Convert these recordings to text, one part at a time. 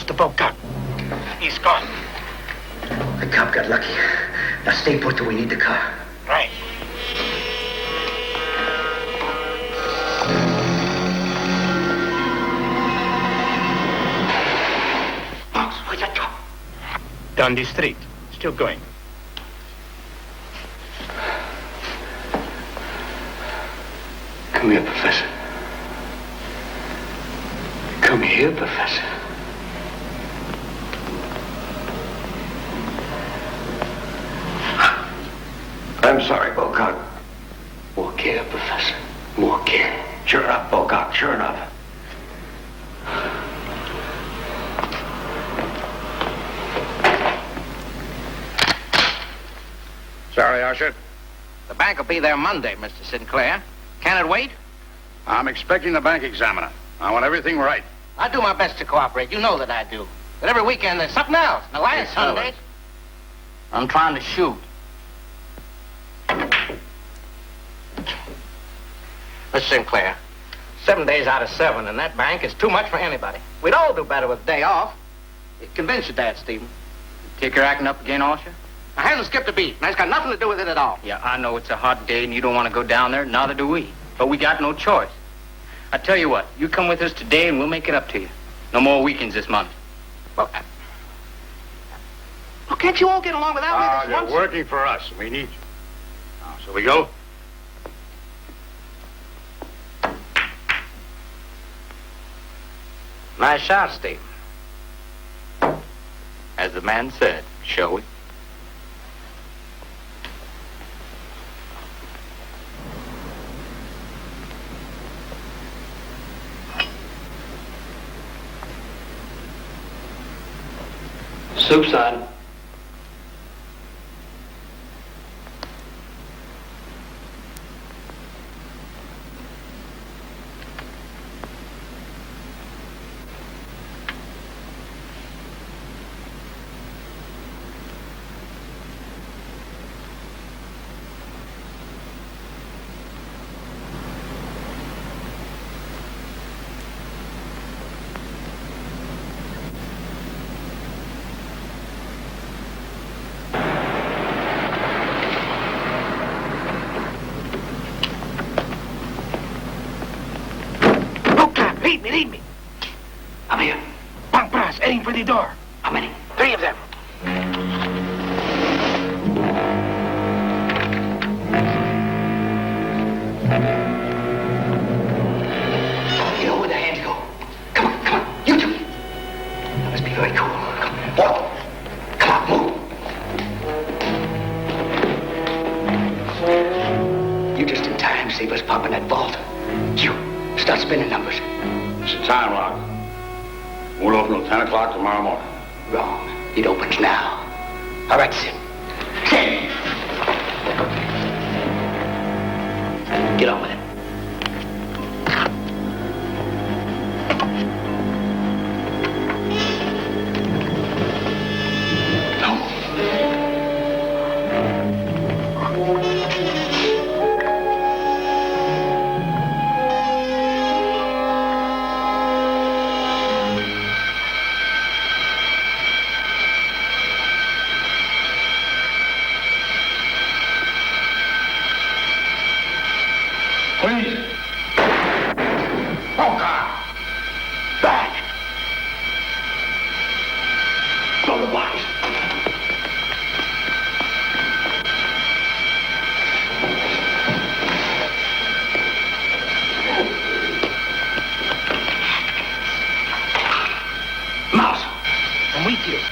The Bocop. He's gone. The cop got lucky. Now stay put till we need the car. Right. Where's that cop? Down the street. Still going. Come here, Professor. Come here, Professor. I'm sorry, Bocock. More care, Professor. More care. Sure enough, Bocock. Sure enough. Sorry, Usher. The bank will be there Monday, Mr. Sinclair. Can it wait? I'm expecting the bank examiner. I want everything right. I do my best to cooperate. You know that I do. But every weekend there's something else. And the last Sundays, I'm trying to shoot. Mr. Sinclair, 7 days out of 7 in that bank is too much for anybody. We'd all do better with a day off. Convince your dad, Stephen. Take her acting up again, Osher? I haven't skipped a beat, and that's got nothing to do with it at all. Yeah, I know it's a hot day and you don't want to go down there. Neither do we. But we got no choice. I tell you what, you come with us today and we'll make it up to you. No more weekends this month. Well, can't you all get along without me this You're once? working for us. We need you. Now, shall we go? Nice shot, Steve. As the man said, shall we? Soup's on. Lead me. I'm here. Bang brass, aim for the door. How many? 3 of them. You know where the hands go. Come on. You two. That must be very cool. Come on. Walk. Come on, move. You just in time. Save us popping that vault. You. Start spinning numbers. It's a time lock. Won't open till 10 o'clock tomorrow morning. Wrong. It opens now. All right, Sid. Sid! Get on with it.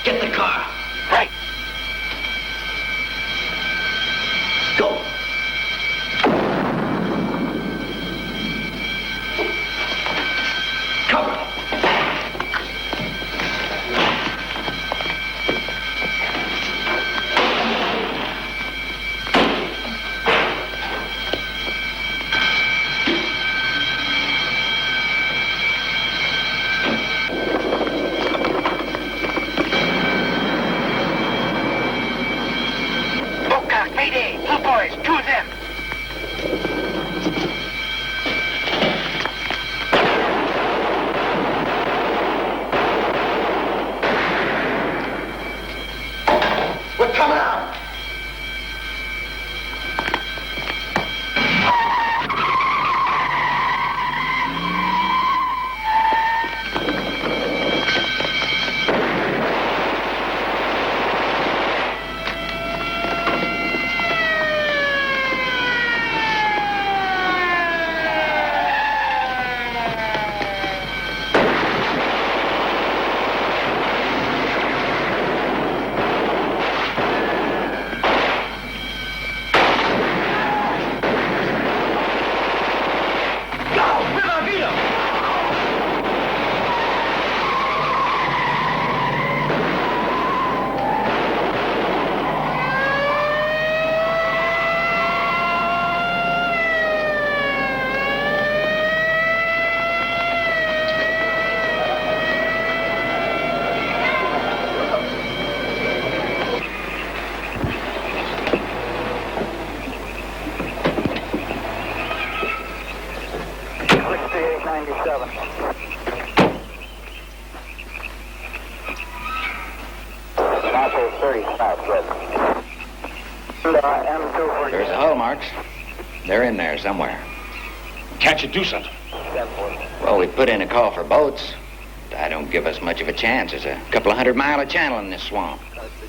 Get the car. Right. Go. guys, 2 of them. We're coming out. There's the hull marks. They're in there somewhere. Can't you do something? Well, we put in a call for boats. That don't give us much of a chance. There's a couple of 100-mile of channel in this swamp.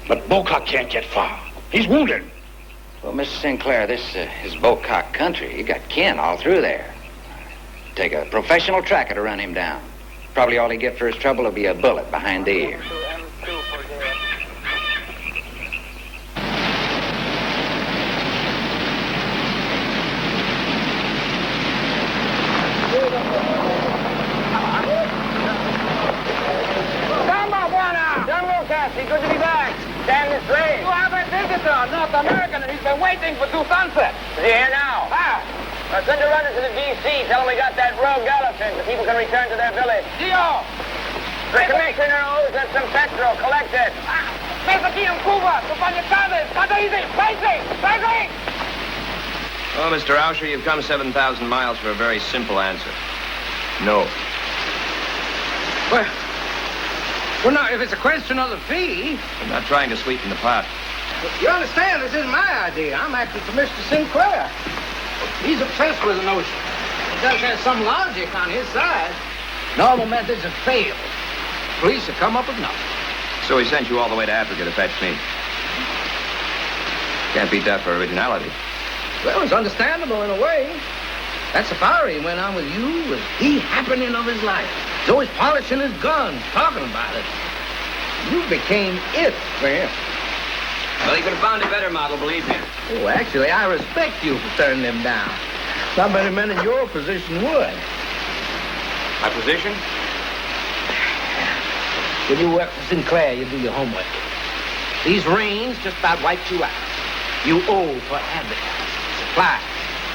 But Bocock can't get far. He's wounded. Well, Mr. Sinclair, this is Bocock country. You got kin all through there. Take a professional tracker to run him down. Probably all he get for his trouble will be a bullet behind the ear. Good to be back. Stand this rain. You have a visitor, North American, and he's been waiting for 2 sunsets. Is he here now? How? Send a runner to the D.C. Tell him we got that rogue elephant so people can return to their village. Dio! The commissioner owes us some petrol. Collect it. Ves aquí en Cuba. Tus pañetadas. Está easy. Crazy. Crazy. Oh, Mr. Rauscher, you've come 7,000 miles for a very simple answer. No. Well, now, if it's a question of the fee... I'm not trying to sweeten the pot. You understand, this isn't my idea. I'm acting for Mr. Sinclair. He's obsessed with the notion. He does have some logic on his side. Normal methods have failed. Police have come up with nothing. So he sent you all the way to Africa to fetch me. Can't beat that for originality. Well, it's understandable in a way. That safari he went on with you was the happening of his life. He's always polishing his guns, talking about it. You became it for him. Well, he could have found a better model, believe me. Oh, actually, I respect you for turning them down. Not many men in your position would. My position? When you work for Sinclair, you do your homework. These rains just about wiped you out. You owe for advertising, supplies.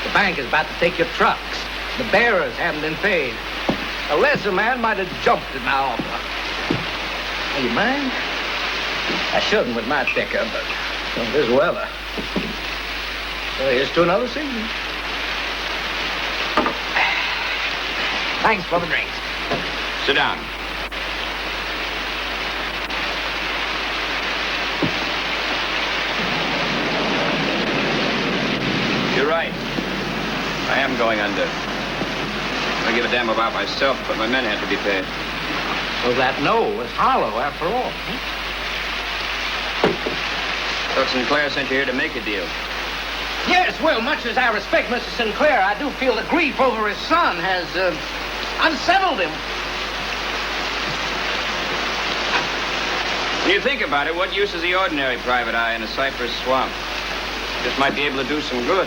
The bank is about to take your trucks. The bearers haven't been paid. A lesser man might have jumped at my offer. Hey, you mind? I shouldn't with my thicker, but this weather. So here's to another season. Thanks for the drinks. Sit down. You're right. I am going under. I don't give a damn about myself, but my men had to be paid. So that no was hollow after all. So Sinclair sent you here to make a deal. Yes, well, much as I respect Mr. Sinclair, I do feel the grief over his son has unsettled him. When you think about it, what use is the ordinary private eye in a cypress swamp? Just might be able to do some good.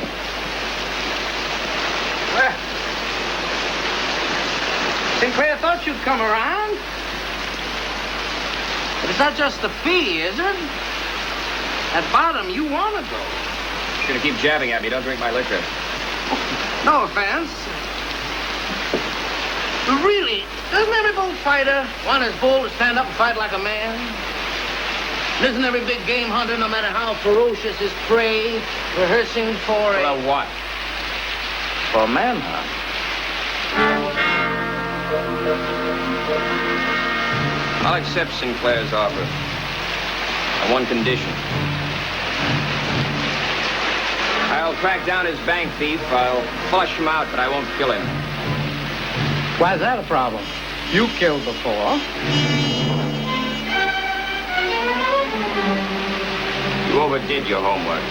Well, Sinclair thought you'd come around. But it's not just the fee, is it? At bottom, you want to go. You're gonna keep jabbing at me. Don't drink my liquor. No offense. But really, doesn't every bullfighter want his bull to stand up and fight like a man? Isn't every big game hunter, no matter how ferocious his prey, rehearsing for a... Well, what? for a manhunt? I'll accept Sinclair's offer. On one condition. I'll track down his bank thief. I'll flush him out, but I won't kill him. Why is that a problem? You killed before. You overdid your homework.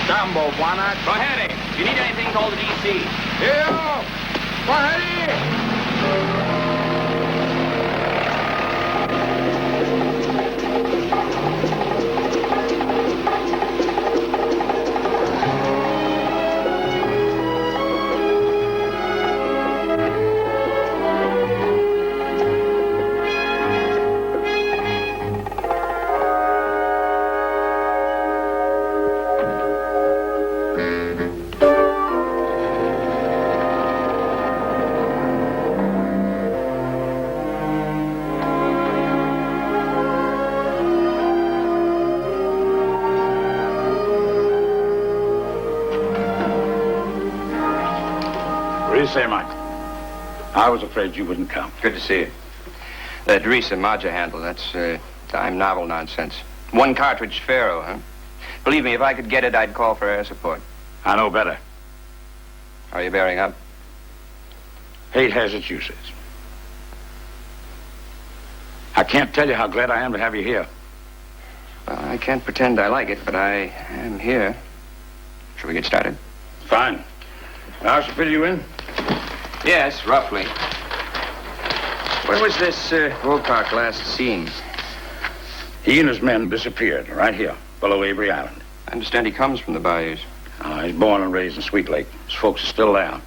Jumbo, why not? Go ahead, Abe. If you need anything, call the D.C. Here! Go ahead! What do you say, Mike? I was afraid you wouldn't come. Good to see you. That Reese and Maja handle, that's time novel nonsense. One cartridge Pharaoh, huh? Believe me, if I could get it, I'd call for air support. I know better. Are you bearing up? Hate has its uses. I can't tell you how glad I am to have you here. Well, I can't pretend I like it, but I am here. Shall we get started? Fine. Now, I should fill you in. Yes, roughly. Where was this Wilcock last seen? He and his men disappeared right here, below Avery Island. I understand he comes from the bayous. He's born and raised in Sweet Lake. His folks are still there.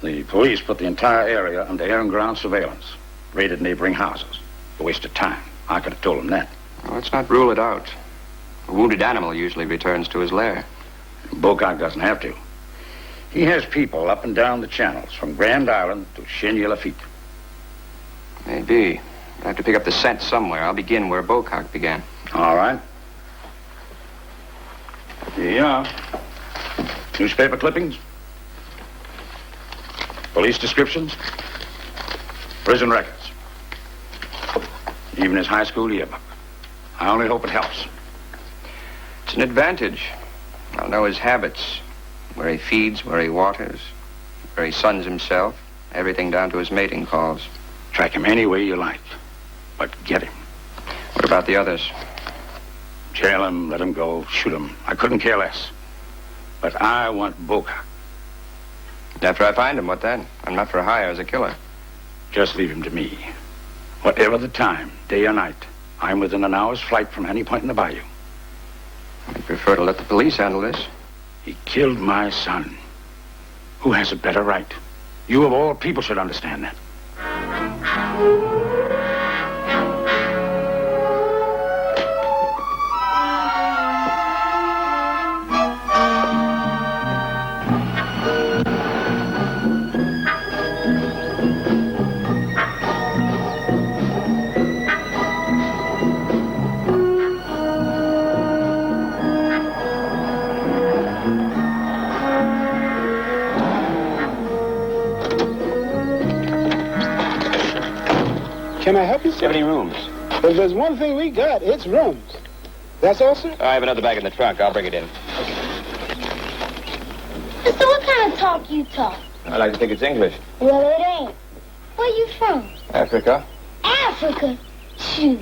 The police put the entire area under air and ground surveillance. Raided neighboring houses. A waste of time. I could have told him that. Well, let's not rule it out. A wounded animal usually returns to his lair. Bocock doesn't have to. He has people up and down the channels, from Grand Island to Chien Lafitte. Maybe. I have to pick up the scent somewhere. I'll begin where Bocock began. All right. Here you are. Newspaper clippings. Police descriptions. Prison records. Even his high school yearbook. I only hope it helps. It's an advantage. I'll know his habits. Where he feeds, where he waters, where he suns himself. Everything down to his mating calls. Track him any way you like. But get him. What about the others? Jail him, let him go, shoot him. I couldn't care less. But I want Bocock. After I find him, what then? I'm not for hire as a killer. Just leave him to me. Whatever the time, day or night, I'm within an hour's flight from any point in the bayou. I prefer to let the police handle this. He killed my son. Who has a better right? You of all people should understand that. Can I help you, sir? Do you have any rooms? If there's one thing we got, it's rooms. That's all, sir? I have another bag in the trunk. I'll bring it in. Mister, what kind of talk you talk? I like to think it's English. Well, it ain't. Where you from? Africa. Africa? Shoot.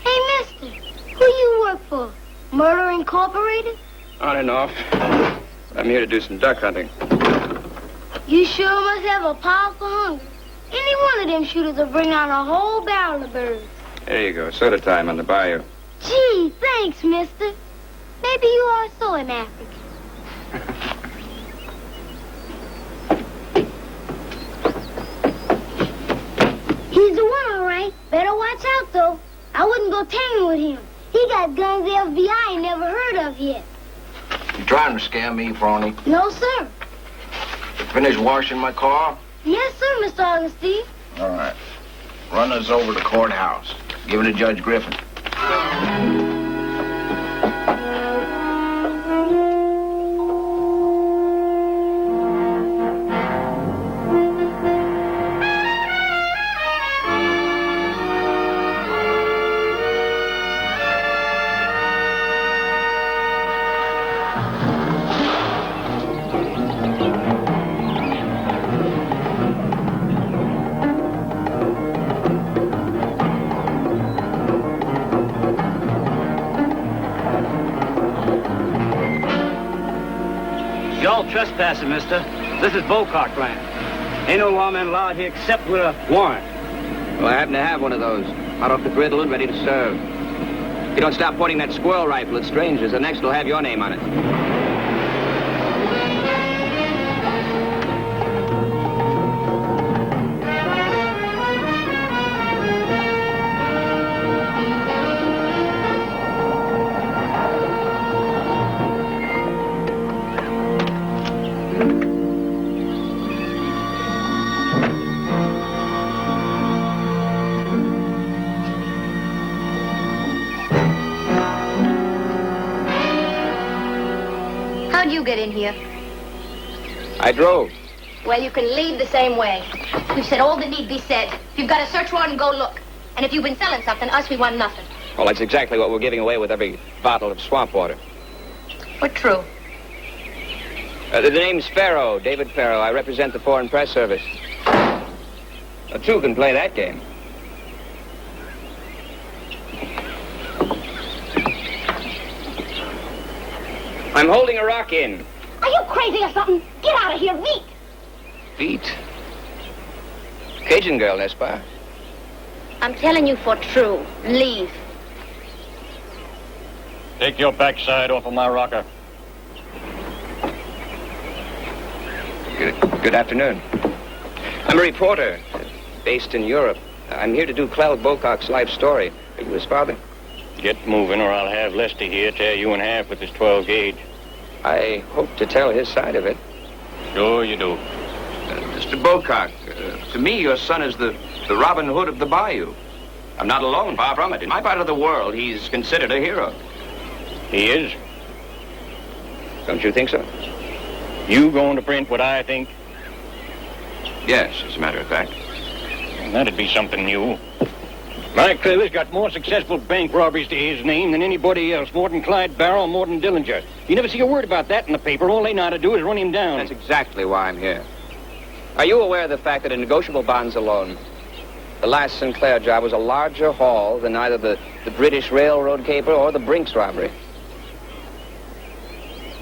Hey, mister, who you work for? Murder Incorporated? On and off. I'm here to do some duck hunting. You sure must have a powerful hunger. Any one of them shooters will bring out a whole barrel of birds. There you go. Soda time on the bayou. Gee, thanks, mister. Maybe you are so an African. so. I wouldn't go tanning with him. He got guns the FBI ain't never heard of yet. You trying to scam me, Phony? No, sir. Finish washing my car? Yes, sir, Mr. Augustine. All right. Run us over to courthouse. Give it to Judge Griffin. Y'all trespassing, mister. This is Bocock land. Ain't no lawman allowed here except with a warrant. Well, I happen to have one of those. Hot off the griddle and ready to serve. If you don't stop pointing that squirrel rifle at strangers, the next will have your name on it. How'd you get in here? I drove. Well, you can leave the same way. We've said all that need be said. If you've got a search warrant, go look. And if you've been selling something, us, we want nothing. Well, that's exactly what we're giving away with every bottle of swamp water. We're true. The name's Farrow, David Farrow. I represent the Foreign Press Service. Now, two can play that game. I'm holding a rock in. Are you crazy or something? Get out of here, Veet. Feet. Cajun girl, n'est-ce pas? I'm telling you for true. Leave. Take your backside off of my rocker. Good afternoon. I'm a reporter based in Europe. I'm here to do Clell Bocock's life story. Are you his father? Get moving or I'll have Lester here tear you in half with this 12 gauge. I hope to tell his side of it. Sure you do. Mr. Bocock, to me, your son is the Robin Hood of the bayou. I'm not alone, far from it. In my part of the world, he's considered a hero. He is? Don't you think so? You going to print what I think? Yes, as a matter of fact. That'd be something new. Mike Cleaver's got more successful bank robberies to his name than anybody else. More than Clyde Barrow, more than Dillinger. You never see a word about that in the paper. All they know how to do is run him down. That's exactly why I'm here. Are you aware of the fact that in negotiable bonds alone, the last Sinclair job was a larger haul than either the British Railroad caper or the Brinks robbery?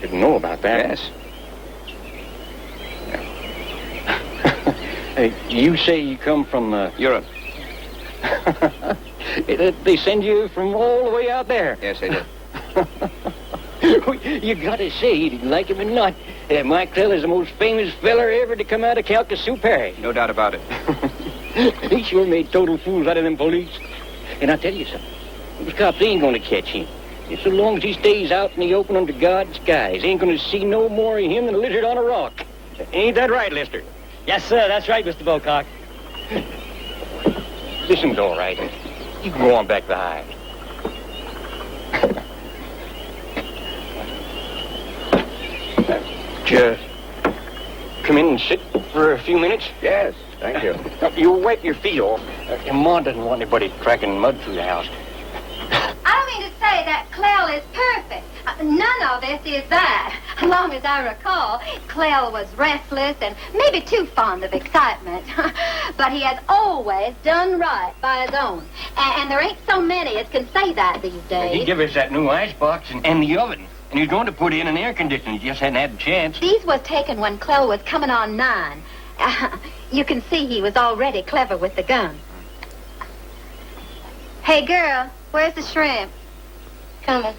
Didn't know about that. Yes. Hey, you say you come from, Europe. They send you from all the way out there. Yes, they did. You gotta say, like him or not, Mike Clell is the most famous feller ever to come out of Calcasieu Parish. No doubt about it. He sure made total fools out of them police. And I'll tell you something. Those cops ain't gonna catch him. And so long as he stays out in the open under God's skies, ain't gonna see no more of him than a lizard on a rock. Ain't that right, Lester? Yes, sir, that's right, Mr. Bocock. Listens all right. You can go on back behind. Just come in and sit for a few minutes? Yes, thank you. You wipe your feet off. Ma doesn't want anybody tracking mud through the house. I don't mean to say that Clell is perfect. None of us is that. As long as I recall, Clell was restless and maybe too fond of excitement. But he has always done right by his own. And there ain't so many as can say that these days. He gave us that new icebox and the oven. And he's going to put in an air conditioner. He just hadn't had a chance. These was taken when Clell was coming on 9. You can see he was already clever with the gun. Hey, girl, where's the shrimp? Coming.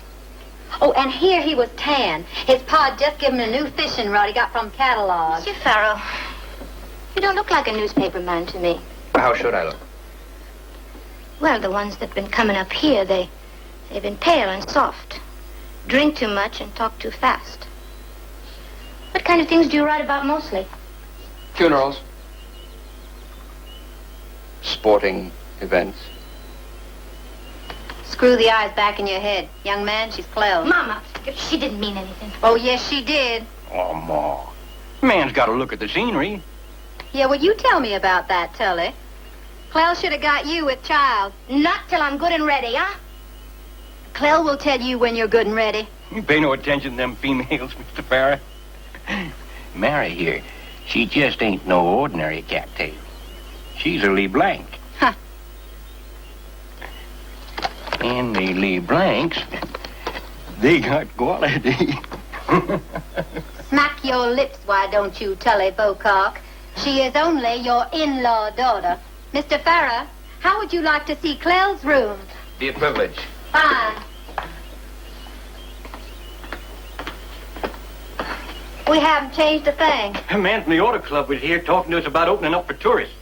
Oh, and here he was tan. His pa just given him a new fishing rod he got from catalog. Mr. Farrow, you don't look like a newspaper man to me. How should I look? Well, the ones that been coming up here, they've been pale and soft. Drink too much and talk too fast. What kind of things do you write about mostly? Funerals. Sporting events. Screw the eyes back in your head. Young man, she's Clell. Mama, she didn't mean anything. Oh, yes, she did. Oh, Ma. Man's got to look at the scenery. Yeah, well, you tell me about that, Tully. Clell should have got you with child. Not till I'm good and ready, huh? Clell will tell you when you're good and ready. You pay no attention to them females, Mr. Farrah. Mary here, she just ain't no ordinary cattail. She's a Lee Blank. Huh. And the Lee Blanks, they got quality. Smack your lips, why don't you, Tully Bocock? She is only your in-law daughter. Mr. Farrah, how would you like to see Clell's room? Be a privilege. Fine. We haven't changed a thing. A man from the Auto Club was here talking to us about opening up for tourists.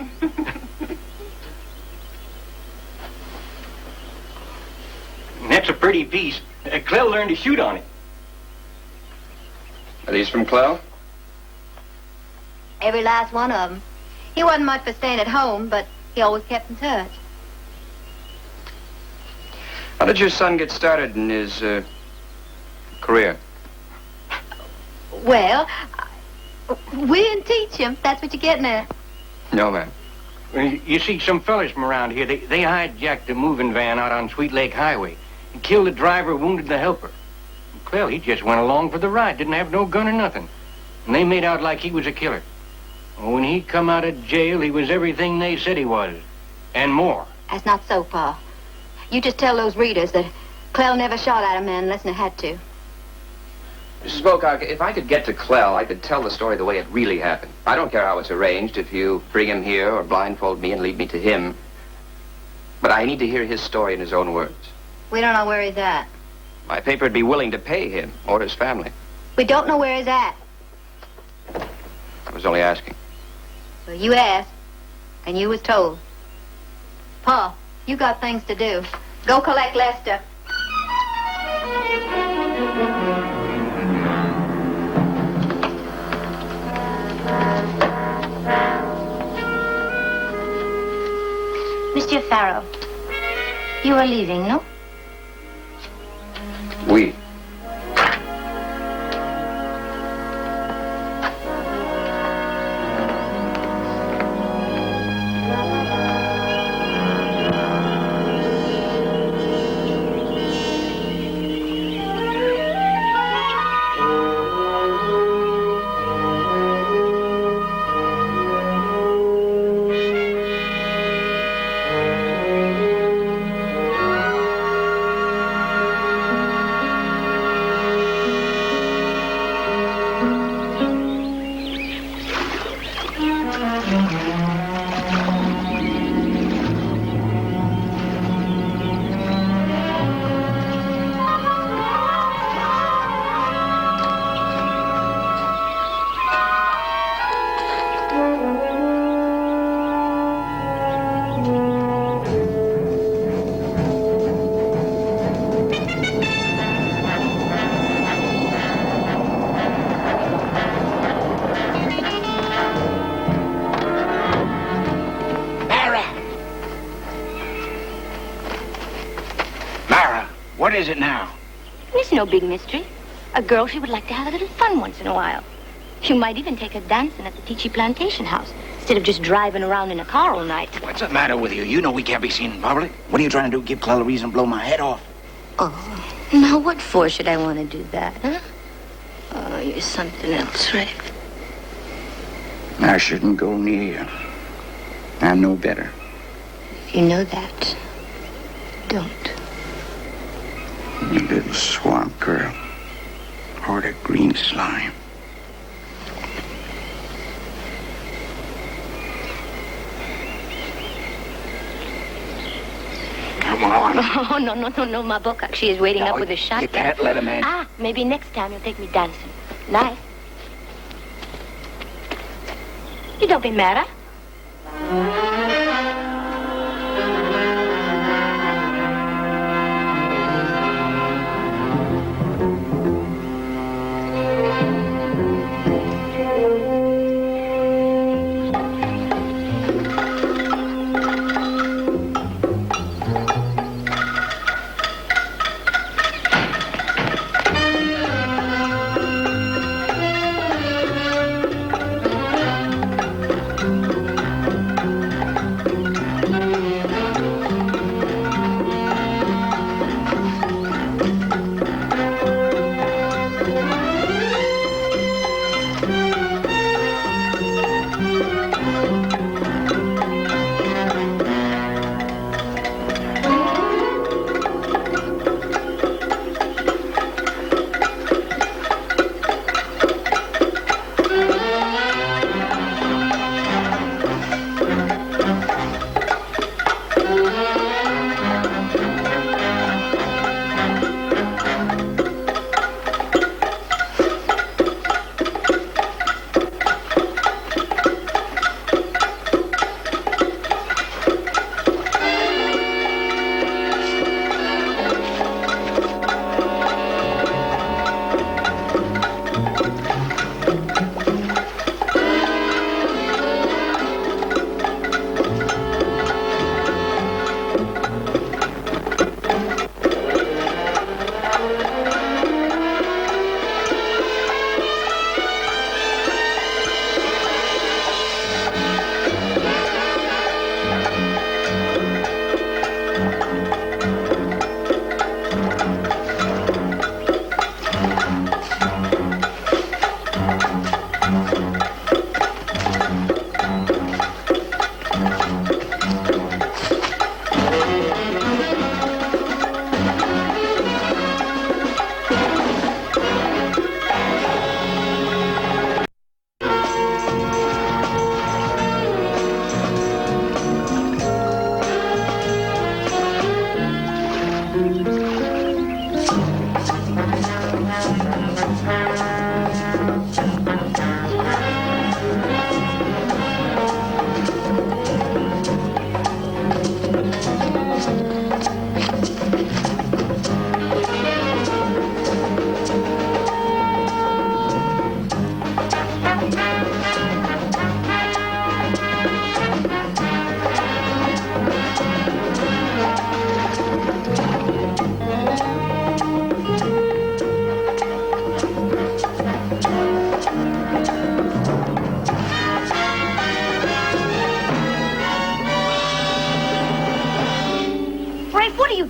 That's a pretty piece. Clell learned to shoot on it. Are these from Clell? Every last one of them. He wasn't much for staying at home, but he always kept in touch. How did your son get started in his career? Well, we didn't teach him. That's what you're getting at. No, ma'am. You see, some fellas from around here, they hijacked a moving van out on Sweet Lake Highway and killed the driver, wounded the helper. Clell, he just went along for the ride, didn't have no gun or nothing. And they made out like he was a killer. When he come out of jail, he was everything they said he was, and more. That's not so, Pa. You just tell those readers that Clell never shot at a man unless he had to. Mrs. Bocock, if I could get to Clell, I could tell the story the way it really happened. I don't care how it's arranged, if you bring him here or blindfold me and lead me to him. But I need to hear his story in his own words. We don't know where he's at. My paper would be willing to pay him or his family. We don't know where he's at. I was only asking. Well, you asked, and you was told. Pa, you got things to do. Go collect Lester. Mr. Farrow, you are leaving, no? We. What is it now? It's no big mystery. A girl, she would like to have a little fun once in a while. You might even take her dancing at the Peachy Plantation House instead of just driving around in a car all night. What's the matter with you? You know we can't be seen in public. What are you trying to do? Give Clell a reason to blow my head off? Oh, now what for should I want to do that, huh? Oh, you're something else, Ray. I shouldn't go near you. I know better. If you know that, don't. You little swamp girl. Or the green slime. Come on. Oh, no, my Bocock. She is waiting up with a shotgun. You can't let him in. Ah, maybe next time you'll take me dancing. Nice. You don't be mad, huh?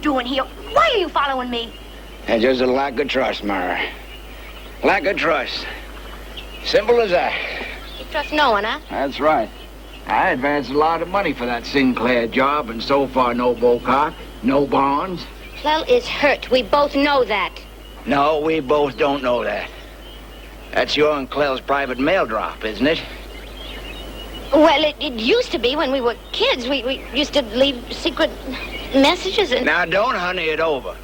doing here? Why are you following me? It's just a lack of trust, Mara. Lack of trust. Simple as that. You trust no one, huh? That's right. I advanced a lot of money for that Sinclair job, and so far no Bocock, no bonds. Clell is hurt. We both know that. No, we both don't know that. That's your and Clell's private mail drop, isn't it? Well, it used to be when we were kids. We used to leave secret messages and... Now, don't honey it over.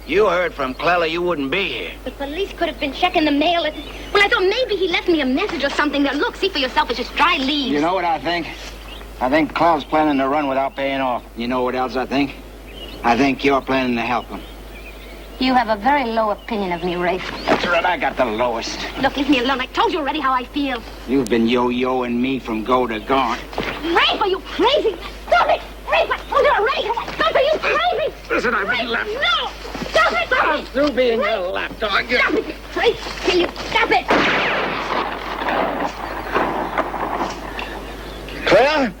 You heard from Clell or you wouldn't be here. The police could have been checking the mail. Well, I thought maybe he left me a message or something. Now, look, see for yourself. It's just dry leaves. You know what I think? I think Clell's planning to run without paying off. You know what else I think? I think you're planning to help him. You have a very low opinion of me, Rafe. That's right, I got the lowest. Look, leave me alone. I told you already how I feel. You've been yo-yoing me from go to gone. Rafe, are you crazy? Stop it! Rafe, I told you already. Stop, are you crazy? Listen, I've been left. No! Stop it! I'm through being your lapdog. Stop it! Rafe, can you stop it? Clell?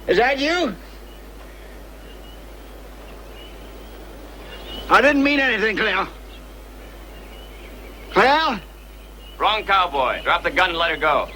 Is that you? I didn't mean anything, Clell. Clell? Wrong cowboy. Drop the gun and let her go.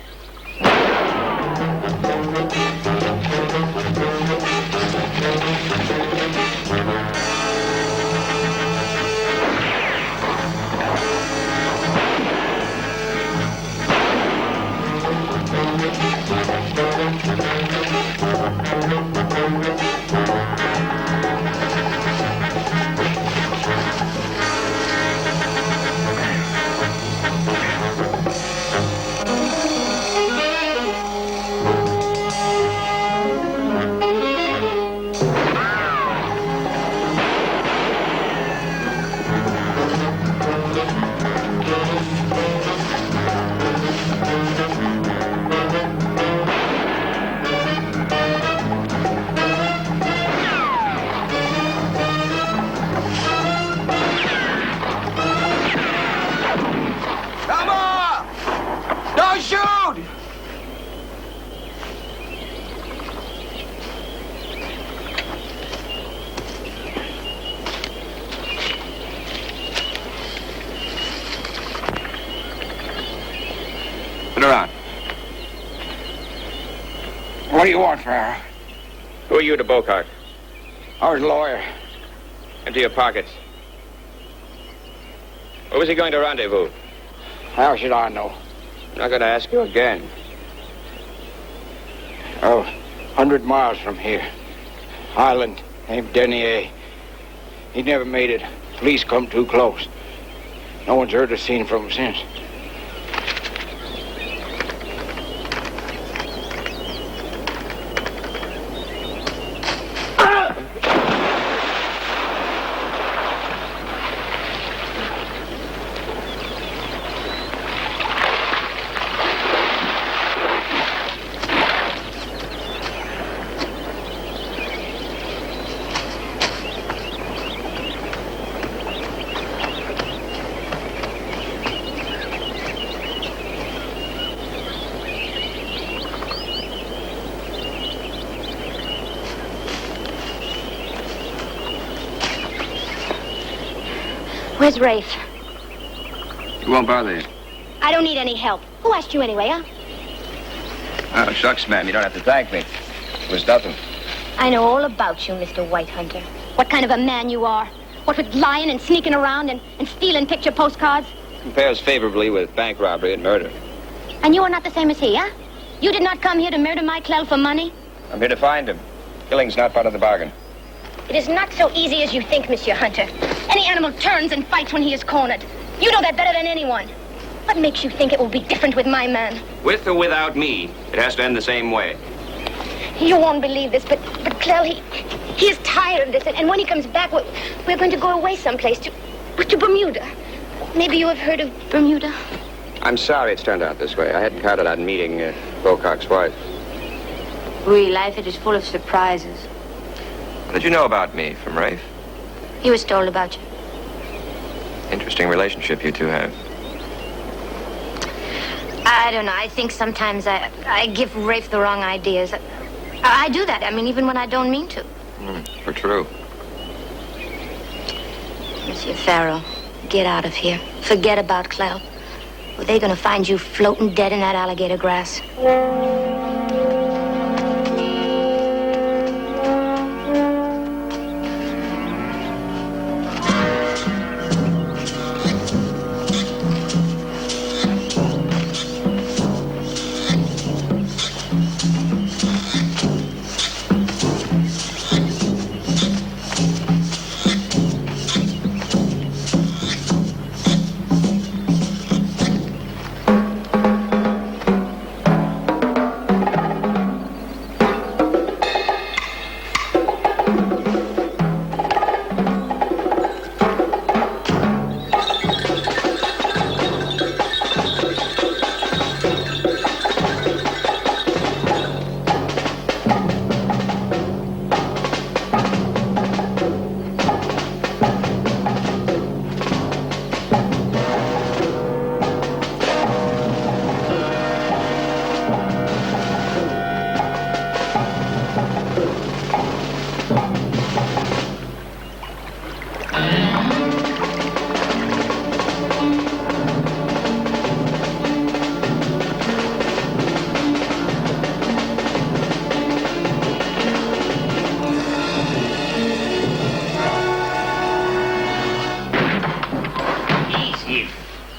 What do you want, Farrah? Who are you to Bocock? I was a lawyer. Empty your pockets. Where was he going to rendezvous? How should I know? I'm not going to ask you again. Oh, 100 miles from here. Island named Denier. He never made it. Police come too close. No one's heard or seen from him since. Where's Rafe? He won't bother you. I don't need any help. Who asked you anyway, huh? Oh, shucks, ma'am. You don't have to thank me. It was nothing. I know all about you, Mr. White Hunter. What kind of a man you are. What with lying and sneaking around and stealing picture postcards. Compares favorably with bank robbery and murder. And you are not the same as he, huh? You did not come here to murder my Clell for money? I'm here to find him. Killing's not part of the bargain. It is not so easy as you think, Monsieur Hunter. Any animal turns and fights when he is cornered. You know that better than anyone. What makes you think it will be different with my man? With or without me, it has to end the same way. You won't believe this, but Clell, he is tired of this, and when he comes back, we're going to go away someplace to Bermuda. Maybe you have heard of Bermuda? I'm sorry it's turned out this way. I hadn't counted on meeting Bocock's wife. Real life, it is full of surprises. What did you know about me from Rafe? He was told about you. Interesting relationship you two have. I don't know. I think sometimes I give Rafe the wrong ideas. I do that. I mean, even when I don't mean to. For true. Monsieur Farrell, get out of here. Forget about Clell. Or they're gonna find you floating dead in that alligator grass.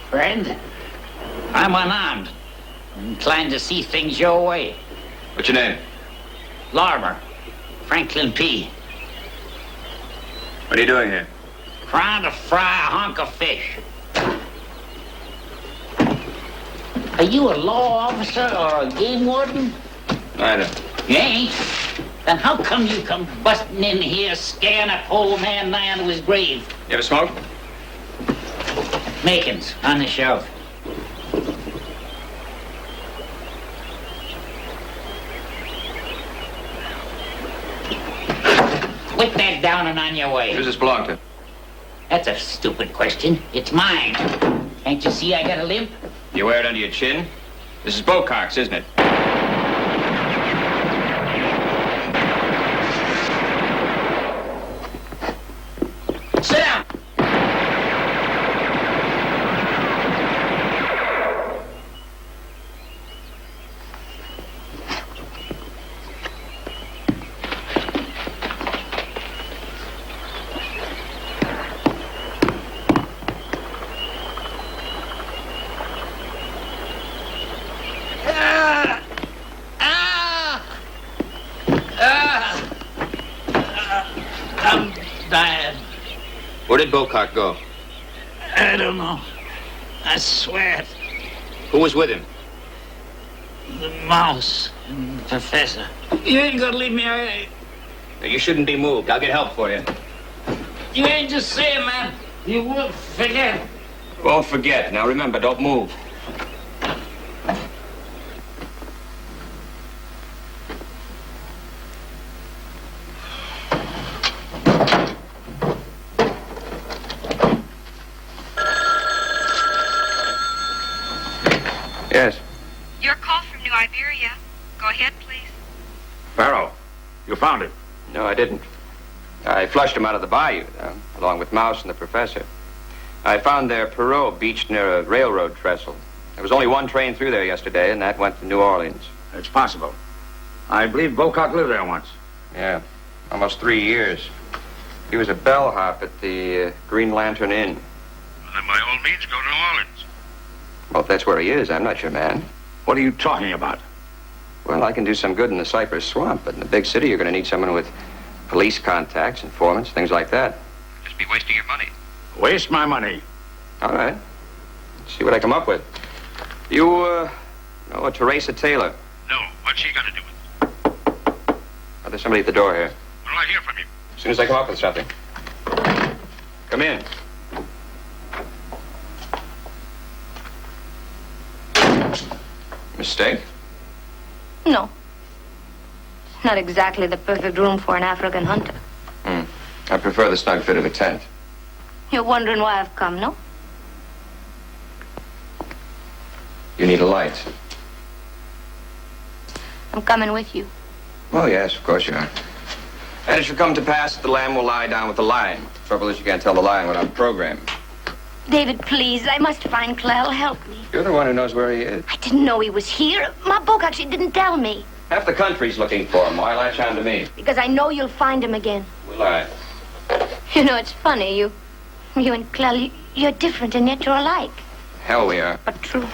Friend, I'm unarmed. I'm inclined to see things your way. What's your name? Larmer, Franklin P. What are you doing here? Trying to fry a hunk of fish. Are you a law officer or a game warden? Neither. You ain't? Then how come you come busting in here scaring a poor man nigh to his grave? You ever smoke? Makins on the shelf. Put that down and on your way. Who does this belong to? That's a stupid question. It's mine. Can't you see I got a limp? You wear it under your chin? This is Bocock's, isn't it? Sit down. I'm dying. Where did Bocock go? I don't know. I swear it. Who was with him? The mouse and the professor. You ain't gonna leave me. You shouldn't be moved. I'll get help for you. You ain't just saying, man. You won't forget. Won't forget. Now remember, don't move. Yes. Your call from New Iberia. Go ahead, please. Farrell, you found him. No, I didn't. I flushed him out of the bayou, along with Mouse and the professor. I found their pirogue beached near a railroad trestle. There was only one train through there yesterday, and that went to New Orleans. It's possible. I believe Bocock lived there once. Yeah, almost 3 years. He was a bellhop at the Green Lantern Inn. Well, then by all means, go to New Orleans. Well, if that's where he is, I'm not your man. What are you talking about? Well, I can do some good in the Cypress Swamp, but in the big city, you're going to need someone with police contacts, informants, things like that. Just be wasting your money. Waste my money. All right. Let's see what I come up with. You, know a Teresa Taylor? No. What's she got to do with it? Oh, there's somebody at the door here. What'll I hear from you? As soon as I come up with something. Come in. Mistake? No. Not exactly the perfect room for an African hunter. I prefer the snug fit of a tent. You're wondering why I've come, no? You need a light. I'm coming with you. Oh, yes, of course you are. And it shall come to pass that the lamb will lie down with the lion. The trouble is you can't tell the lion what I'm programming. David, please, I must find Clell. Help me. You're the one who knows where he is. I didn't know he was here. My book actually didn't tell me. Half the country's looking for him. Why latch on to me? Because I know you'll find him again. Will I? You know, it's funny. You and Clell, you're different and yet you're alike. Hell we are. But true.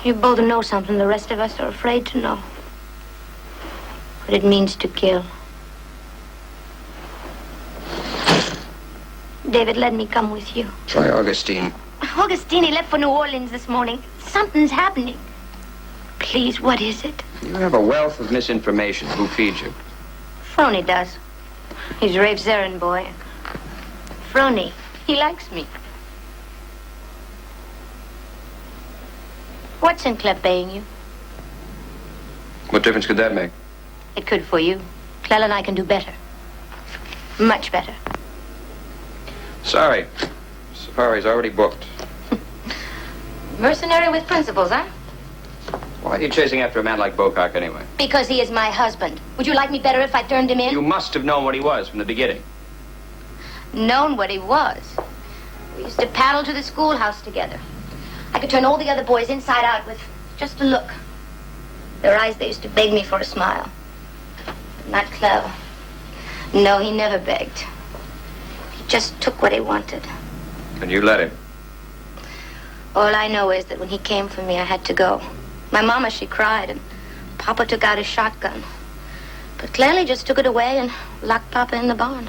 You both know something the rest of us are afraid to know. What it means to kill. David, let me come with you. Try Augustine. Augustine, he left for New Orleans this morning. Something's happening. Please, what is it? You have a wealth of misinformation. Who feeds you? Frony does. He's Rafe's errand boy. Frony, he likes me. What's Sinclair paying you? What difference could that make? It could for you. Clell and I can do better. Much better. Sorry. Safari's already booked. Mercenary with principles, huh? Why are you chasing after a man like Bocock anyway? Because he is my husband. Would you like me better if I turned him in? You must have known what he was from the beginning. Known what he was. We used to paddle to the schoolhouse together. I could turn all the other boys inside out with just a look. Their eyes, they used to beg me for a smile. But not Clell. No, he never begged. He just took what he wanted. And you let him? All I know is that when he came for me, I had to go. My mama, she cried, and Papa took out his shotgun. But clearly just took it away and locked Papa in the barn.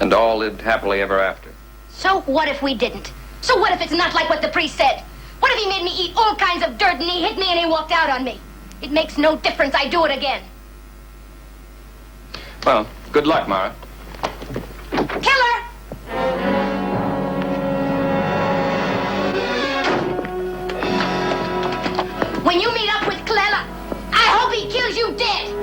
And all lived happily ever after. So what if we didn't? So what if it's not like what the priest said? What if he made me eat all kinds of dirt and he hit me and he walked out on me? It makes no difference. I do it again. Well, good luck, Mara. Killer! When you meet up with Clella, I hope he kills you dead.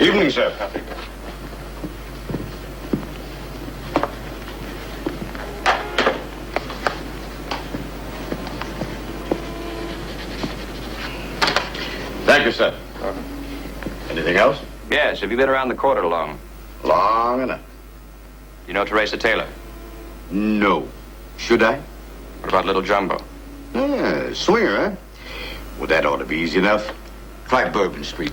Evening, sir. Thank you, sir. Anything else? Yes, have you been around the quarter long? Long enough. You know Teresa Taylor? No. Should I? What about Little Jumbo? Yeah, swinger, huh? Well, that ought to be easy enough. Try Bourbon Street.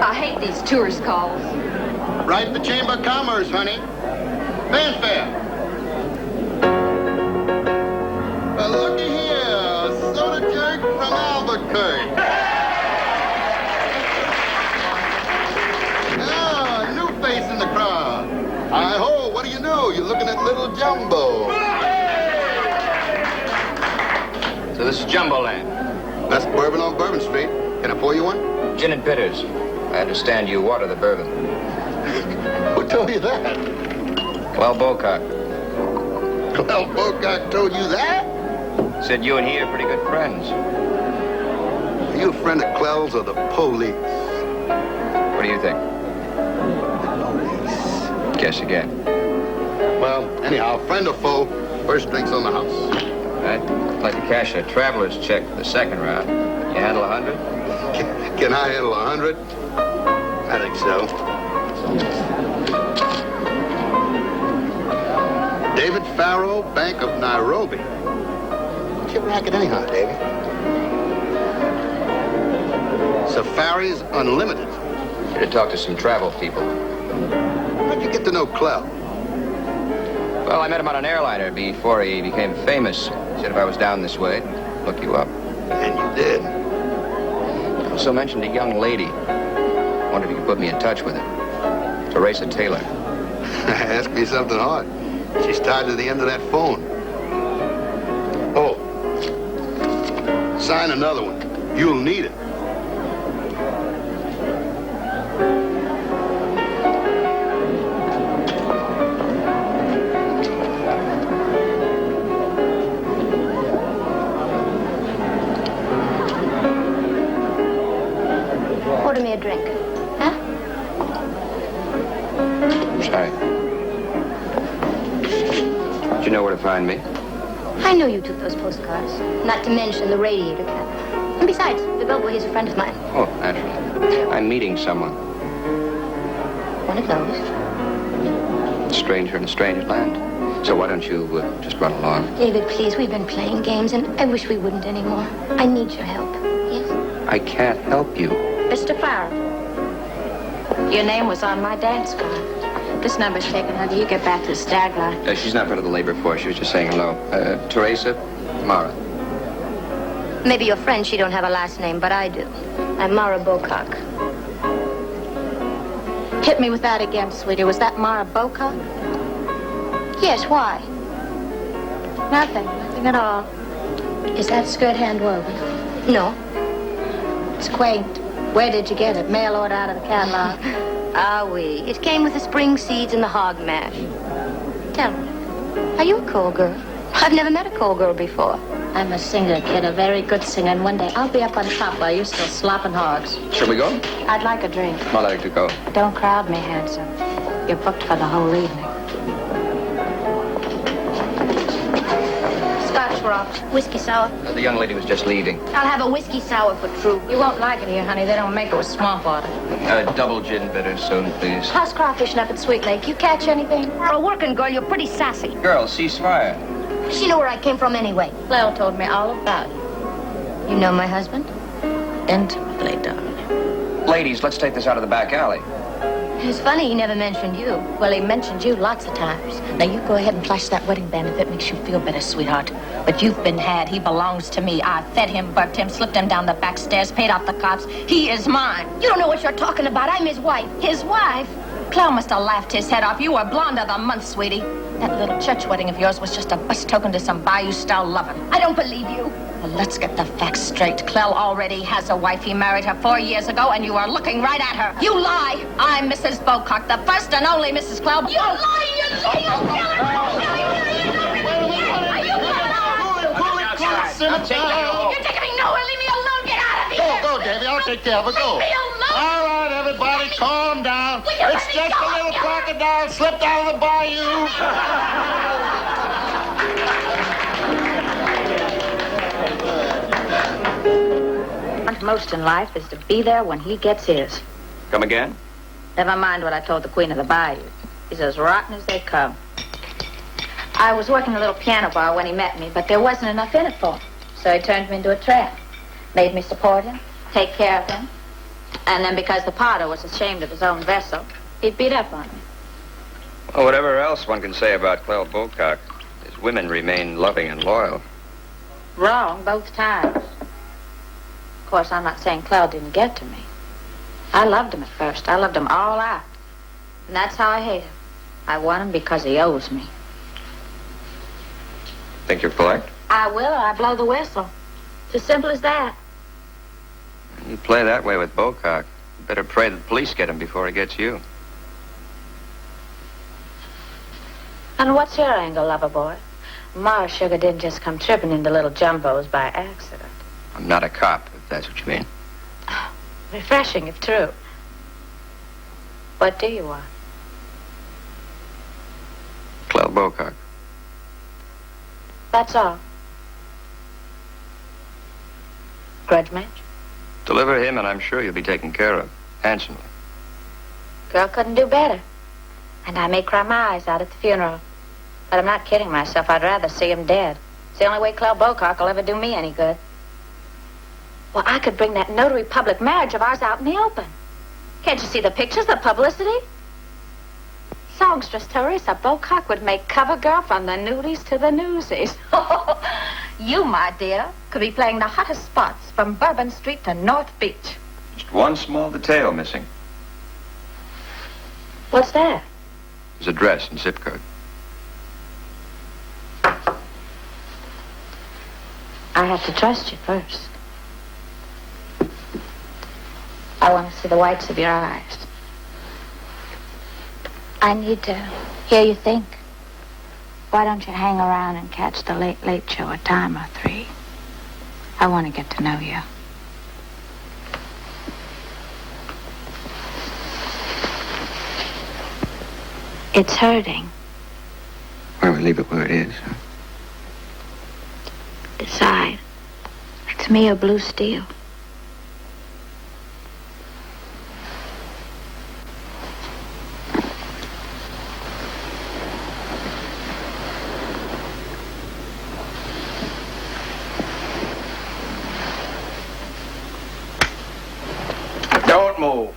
I hate these tourist calls. Right the Chamber of Commerce, honey. Fanfare. Looky here, a soda jerk from Albuquerque. Ah, new face in the crowd. Hi-ho, what do you know? You're looking at Little Jumbo. So this is Jumbo Land. That's bourbon on Bourbon Street. Can I pour you one? Gin and bitters. I understand you water the bourbon. Who told you that? Clell Bocock. Clell Bocock told you that? Said you and he are pretty good friends. Are you a friend of Clell's or the police? What do you think? Guess again. Well, anyhow, friend or foe, first drinks on the house. I'd like to cash a traveler's check for the second round. You handle 100? Can I handle 100? I think so. David Farrow, Bank of Nairobi. What's your racket anyhow, David? Safaris Unlimited. Should have talked to some travel people. How'd you get to know Clell? Well, I met him on an airliner before he became famous. He said if I was down this way, look you up. And you did. He also mentioned a young lady. Wondered if you could put me in touch with her. Teresa Taylor. Ask me something hard. She's tied to the end of that phone. Oh. Sign another one. You'll need it. Order me a drink. Huh? Sorry. Do you know where to find me? I know you took those postcards. Not to mention the radiator cap. And besides, the bellboy is a friend of mine. Oh, naturally. I'm meeting someone. One of those. A stranger in a strange land. So why don't you just run along? David, please, we've been playing games, and I wish we wouldn't anymore. I need your help. Yes? I can't help you. Mr. Farrow, your name was on my dance card. This number's taken. How do you get back to the stag line? She's not part of the labor force. She was just saying hello. Teresa, Mara. Maybe your friend, she don't have a last name, but I do. I'm Mara Bocock. Hit me with that again, sweetie. Was that Mara Bocock? Yes, why? Nothing at all. Is that skirt hand woven? No. It's quaint. Where did you get it? Mail order out of the catalog? Ah, oui. It came with the spring seeds and the hog mash. Tell me, are you a call girl? I've never met a call girl before. I'm a singer, kid, a very good singer, and one day I'll be up on top while you're still slopping hogs. Shall we go? I'd like a drink. I'd like to go. Don't crowd me, handsome. You're booked for the whole evening. Scotch rocks, whiskey sour. The young lady was just leaving. I'll have a whiskey sour for True. You won't like it here, honey. They don't make it with swamp water. Double gin bitters soon, please. How's crawfishing up at Sweet Lake? You catch anything? For a working girl, you're pretty sassy. Girl, cease fire. She knew where I came from anyway. Clell told me all about you. You know my husband? Intimately, darling. Ladies, let's take this out of the back alley. It's funny he never mentioned you. Well, he mentioned you lots of times. Now, you go ahead and flash that wedding band if it makes you feel better, sweetheart. But you've been had. He belongs to me. I fed him, burped him, slipped him down the back stairs, paid off the cops. He is mine. You don't know what you're talking about. I'm his wife. His wife? Clell must have laughed his head off. You were blonde of the month, sweetie. That little church wedding of yours was just a bus token to some bayou-style lovin'. I don't believe you. Well, let's get the facts straight. Clell already has a wife. He married her 4 years ago, and you are looking right at her. You lie. I'm Mrs. Bocock, the first and only Mrs. Clell. You lie, you little killer! You're taking me nowhere. Leave me alone. Get out of here. Go, Davy. I'll take care of it. Go. Leave me alone. All right, everybody, calm down. It's just a little crocodile slipped out of the bayou. Most in life is to be there when he gets his. Come again? Never mind what I told the Queen of the Bayou. He's as rotten as they come. I was working a little piano bar when he met me, but there wasn't enough in it for him. So he turned me into a tramp. Made me support him, take care of him, And then because the potter was ashamed of his own vessel, he'd beat up on me. Well, whatever else one can say about Clell Bocock, his women remain loving and loyal. Wrong both times. Of course, I'm not saying Clell didn't get to me. I loved him at first. I loved him all out. And that's how I hate him. I want him because he owes me. Think you'll collect? I will, or I blow the whistle. It's as simple as that. You play that way with Bocock. You better pray the police get him before he gets you. And what's your angle, lover boy? Ma Sugar didn't just come tripping into little jumbos by accident. I'm not a cop, if that's what you mean. Refreshing, if true. What do you want? Clell Bocock. That's all. Grudge match? Deliver him, and I'm sure you'll be taken care of. Handsomely. Girl couldn't do better. And I may cry my eyes out at the funeral. But I'm not kidding myself. I'd rather see him dead. It's the only way Clell Bocock will ever do me any good. Well, I could bring that notary public marriage of ours out in the open. Can't you see the pictures, the publicity? Songstress Teresa Bocock would make cover girl from the nudies to the newsies. You, my dear, could be playing the hottest spots from Bourbon Street to North Beach. Just one small detail missing. What's that? His address and zip code. I have to trust you first. I want to see the whites of your eyes. I need to hear you think. Why don't you hang around and catch the Late Late Show a time or three? I want to get to know you. It's hurting. Why don't we leave it where it is? Decide. It's me or Blue Steel. Don't move.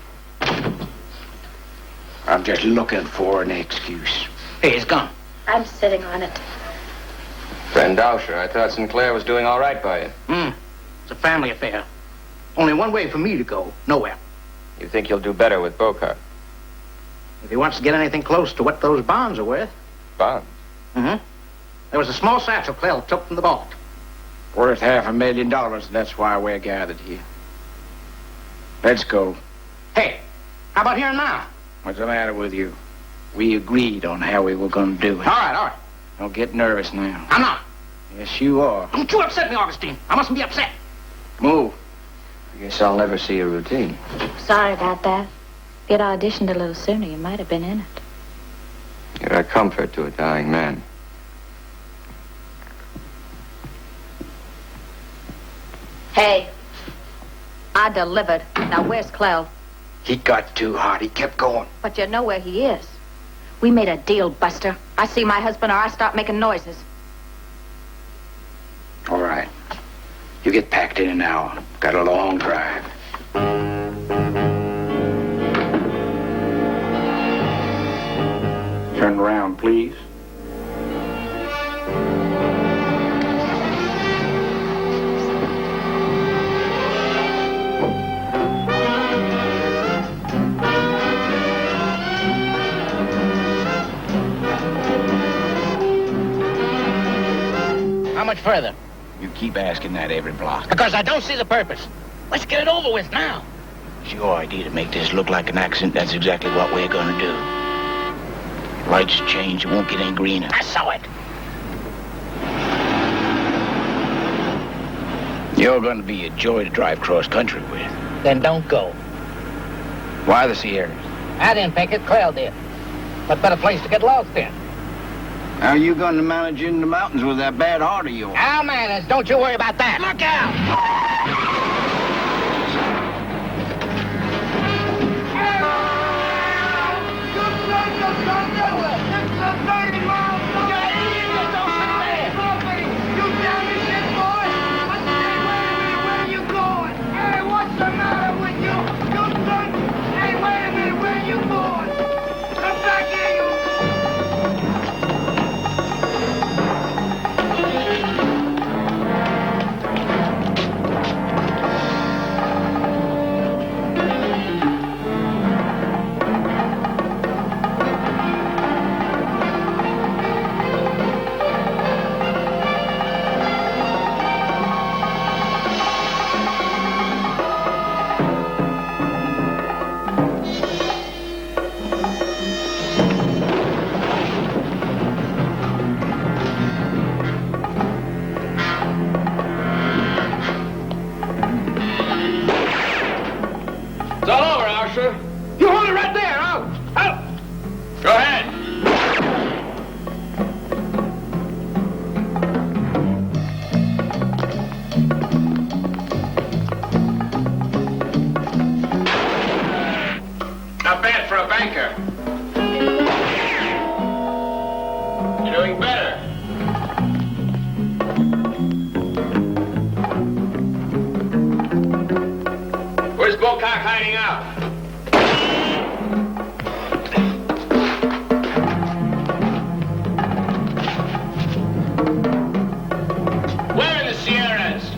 I'm just looking for an excuse. Hey, it's gone. I'm sitting on it. Friend Dowsher, I thought Sinclair was doing all right by you. It's a family affair. Only one way for me to go. Nowhere. You think you'll do better with Bocock? If he wants to get anything close to what those bonds are worth. Bonds? Mm-hmm. There was a small satchel Clell took from the vault. Worth $500,000, and that's why we're gathered here. Let's go. Hey, how about here and now? What's the matter with you? We agreed on how we were going to do it. All right. Don't get nervous now. I'm not. Yes, you are. Don't you upset me, Augustine. I mustn't be upset. Move. I guess I'll never see your routine. Sorry about that. If you'd auditioned a little sooner, you might have been in it. You're a comfort to a dying man. Hey, I delivered. Now, where's Clell? He got too hot. He kept going. But you know where he is. We made a deal, Buster. I see my husband or I start making noises. All right. You get packed in an hour. Got a long drive. Turn around, please. How much further? You keep asking that every block. Because I don't see the purpose. Let's get it over with now. It's your idea to make this look like an accident. That's exactly what we're gonna do. Lights change, it won't get any greener. I saw it. You're gonna be a joy to drive cross country with. Then don't go. Why the Sierras? I didn't pick it. Clell did. What better place to get lost in? How are you gonna manage in the mountains with that bad heart of yours? I'll manage. Don't you worry about that. Look out! What's the matter with you? You Marshal. You hold it right there. Out. Out. Go ahead. Not bad for a banker. You're doing better. Where's Bocock hiding out? Where in the Sierras?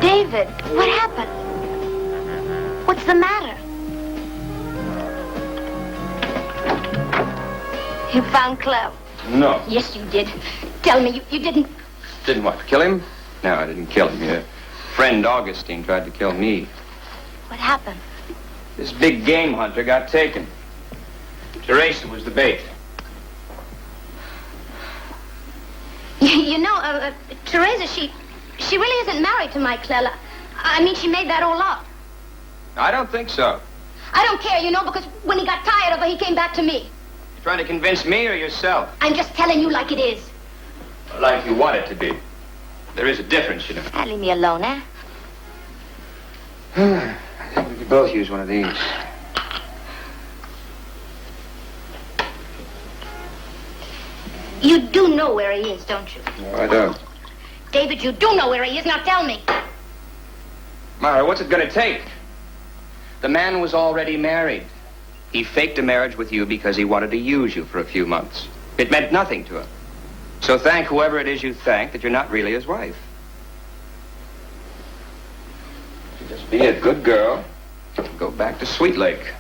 David, what happened? What's the matter? You found Clem? No. Yes, you did. Tell me, you didn't... Didn't what, kill him? No, I didn't kill him. Your friend Augustine tried to kill me. What happened? This big game hunter got taken. Teresa was the bait. You know, Teresa, she really isn't married to my Clella. I mean, she made that all up. I don't think so. I don't care, you know, because when he got tired of her, he came back to me. You trying to convince me or yourself? I'm just telling you like it is. Like you want it to be. There is a difference, you know. Now, leave me alone, eh? I think we could both use one of these. You do know where he is, don't you? No, I don't. David, you do know where he is. Now tell me. Myra, what's it gonna take? The man was already married. He faked a marriage with you because he wanted to use you for a few months. It meant nothing to him. So thank whoever it is you thank that you're not really his wife. Just be a good girl and go back to Sweet Lake.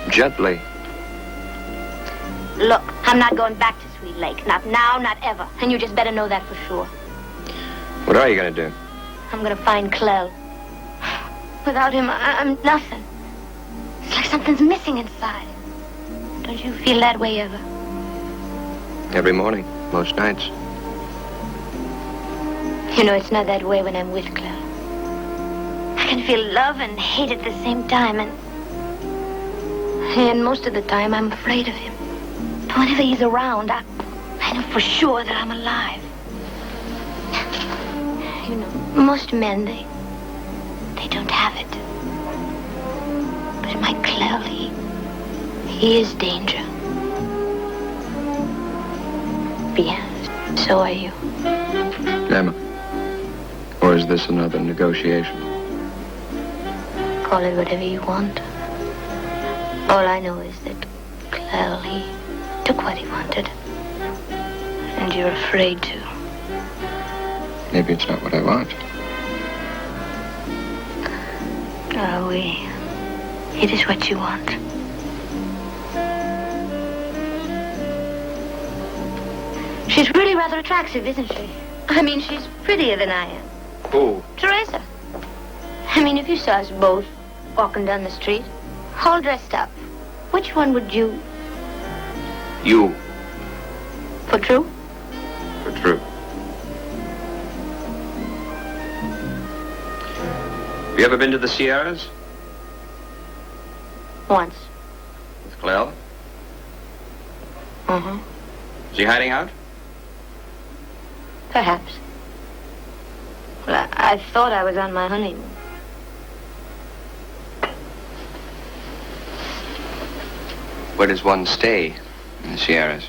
Gently. Look, I'm not going back to Sweet Lake. Not now, not ever. And you just better know that for sure. What are you gonna do? I'm gonna find Clell. Without him, I'm nothing. It's like something's missing inside. Don't you feel that way ever? Every morning, most nights. You know, it's not that way when I'm with Clell. I can feel love and hate at the same time, and most of the time, I'm afraid of him. But whenever he's around, I know for sure that I'm alive. You know, most men, they don't have it. But my Clell, he is danger. Yes, so are you. Emma, or is this another negotiation? Call it whatever you want. All I know is that Clell, he took what he wanted. And you're afraid to. Maybe it's not what I want. Oh, it is what you want. She's really rather attractive, isn't she? I mean, she's prettier than I am. Who? Teresa. I mean, if you saw us both walking down the street, all dressed up, which one would you? You. For true? For true. Have you ever been to the Sierras? Once. With Clell? Uh-huh. Is he hiding out? Perhaps. Well, I thought I was on my honeymoon. Where does one stay in the Sierras?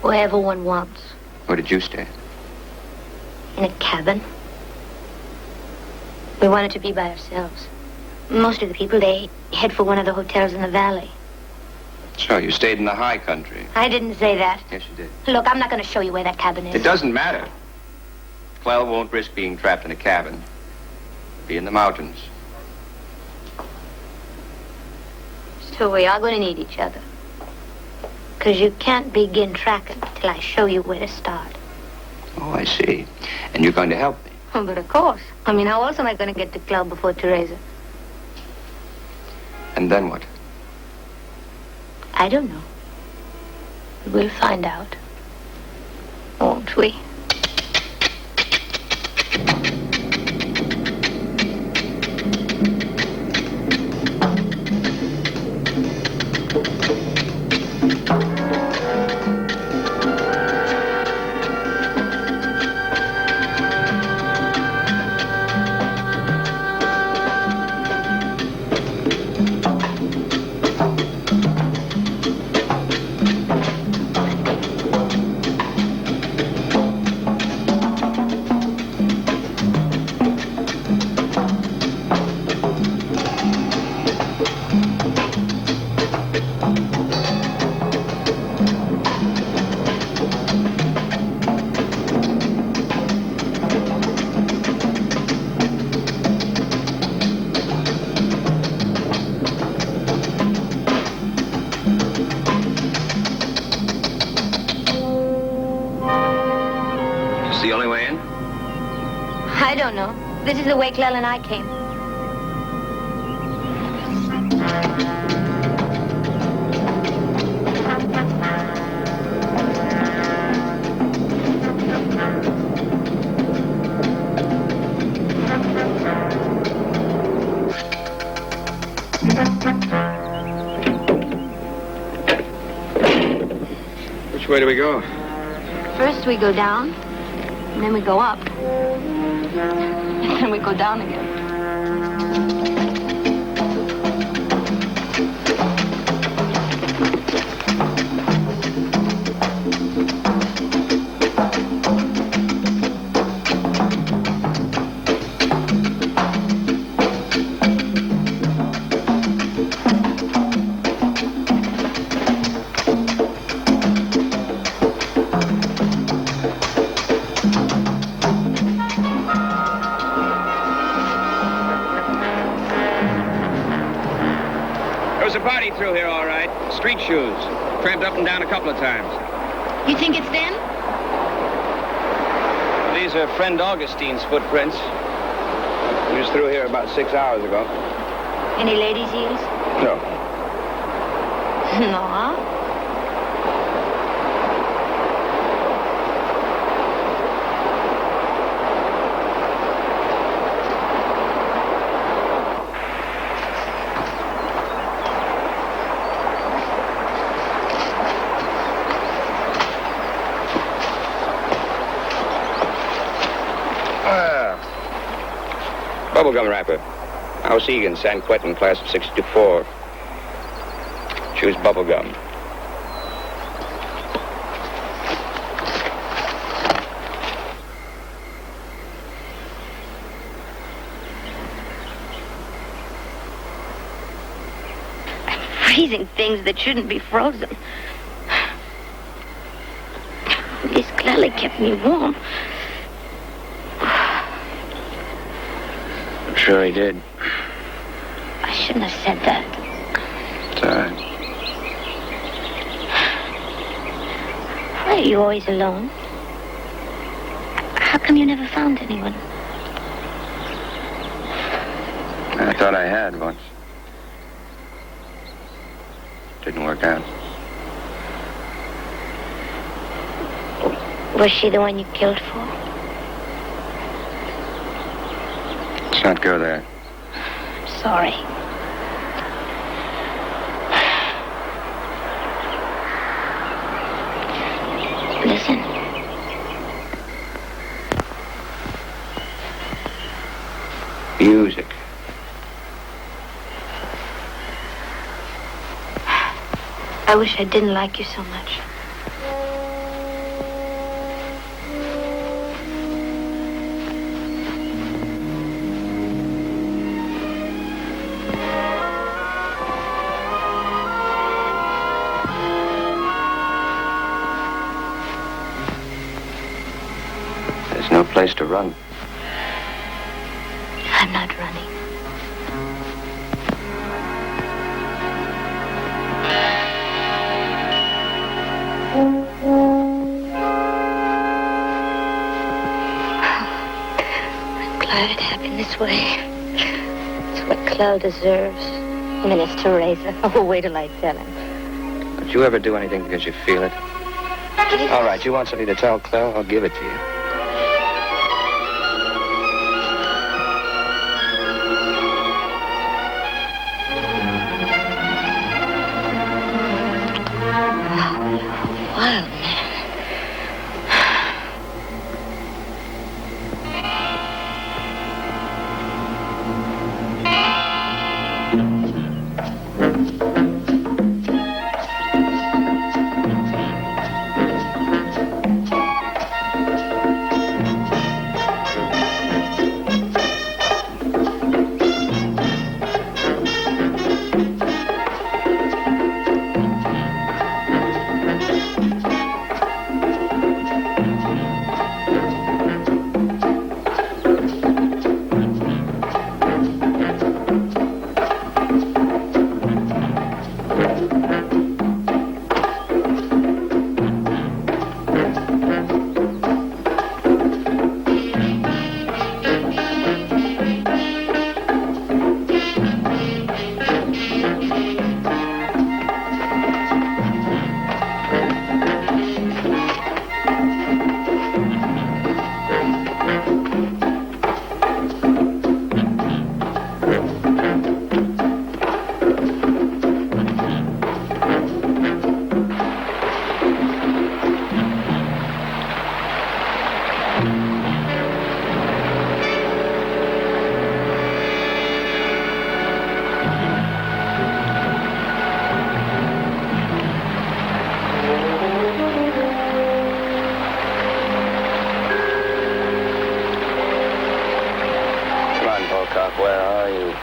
Wherever one wants. Where did you stay? In a cabin. We wanted to be by ourselves. Most of the people, they head for one of the hotels in the valley. So you stayed in the high country. I didn't say that. Yes, you did. Look, I'm not going to show you where that cabin is. It doesn't matter. Clell won't risk being trapped in a cabin. Be in the mountains. So we are going to need each other. Because you can't begin tracking till I show you where to start. Oh, I see. And you're going to help me. Oh, but of course. I mean, how else am I going to get to Club before Teresa? And then what? I don't know. We'll find out. Won't we? The only way in? I don't know. This is the way Clell and I came. Which way do we go? First we go down, and then we go up. And then we go down again. There's a body through here, all right. Street shoes. Tramped up and down a couple of times. You think it's them? These are friend Augustine's footprints. He was through here about 6 hours ago. Any ladies' heels? No. No, huh? Bubblegum wrapper. House Egan, San Quentin, class of 64. Choose bubblegum. Freezing things that shouldn't be frozen. At least Clelly kept me warm. I'm sure he did. I shouldn't have said that. It's all right. I are you always alone? How come you never found anyone? I thought I had once. Didn't work out. Was she the one you killed for? Let's not go there. I'm sorry. Listen. Music. I wish I didn't like you so much. There's no place to run. I'm not running. I'm glad it happened this way. It's what Clell deserves. And then it's Teresa. Oh, wait till I tell him. Don't you ever do anything because you feel it? All right, you want something to tell Clell? I'll give it to you. Wild man. Where are you?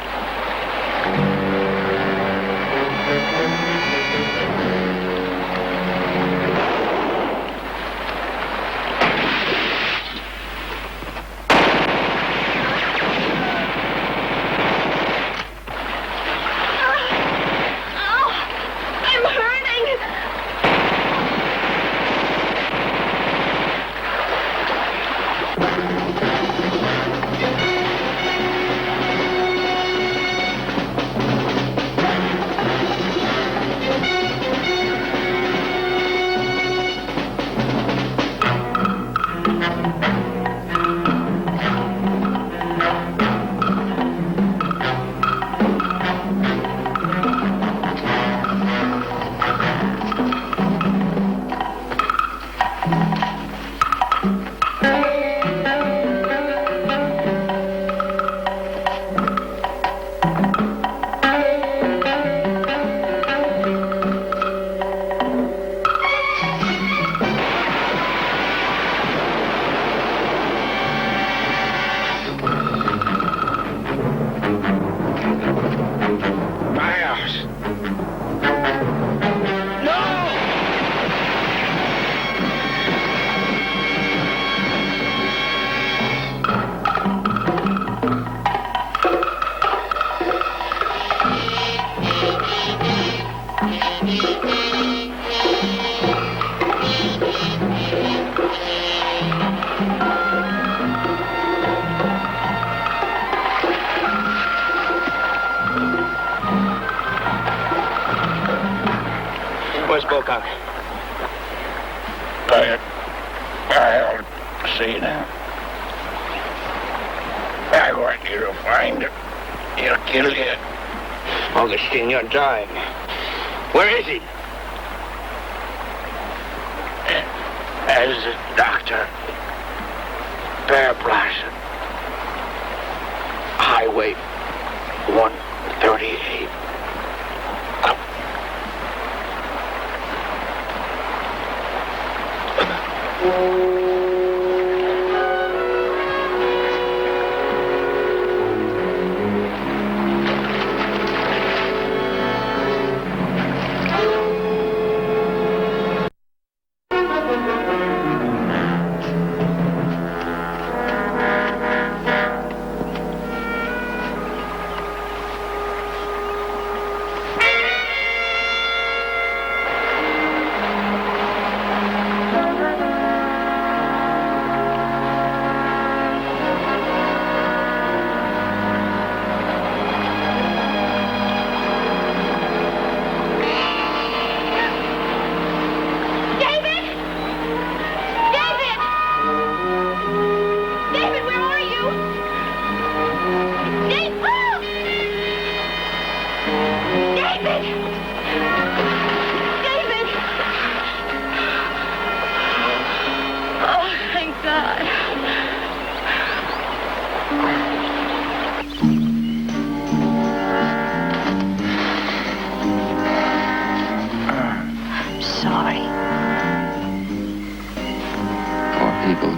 I'll see now. I want you to find him. He'll kill you. Augustine, you're dying. Where is he? As a doctor. Bear Blossom. Highway 138.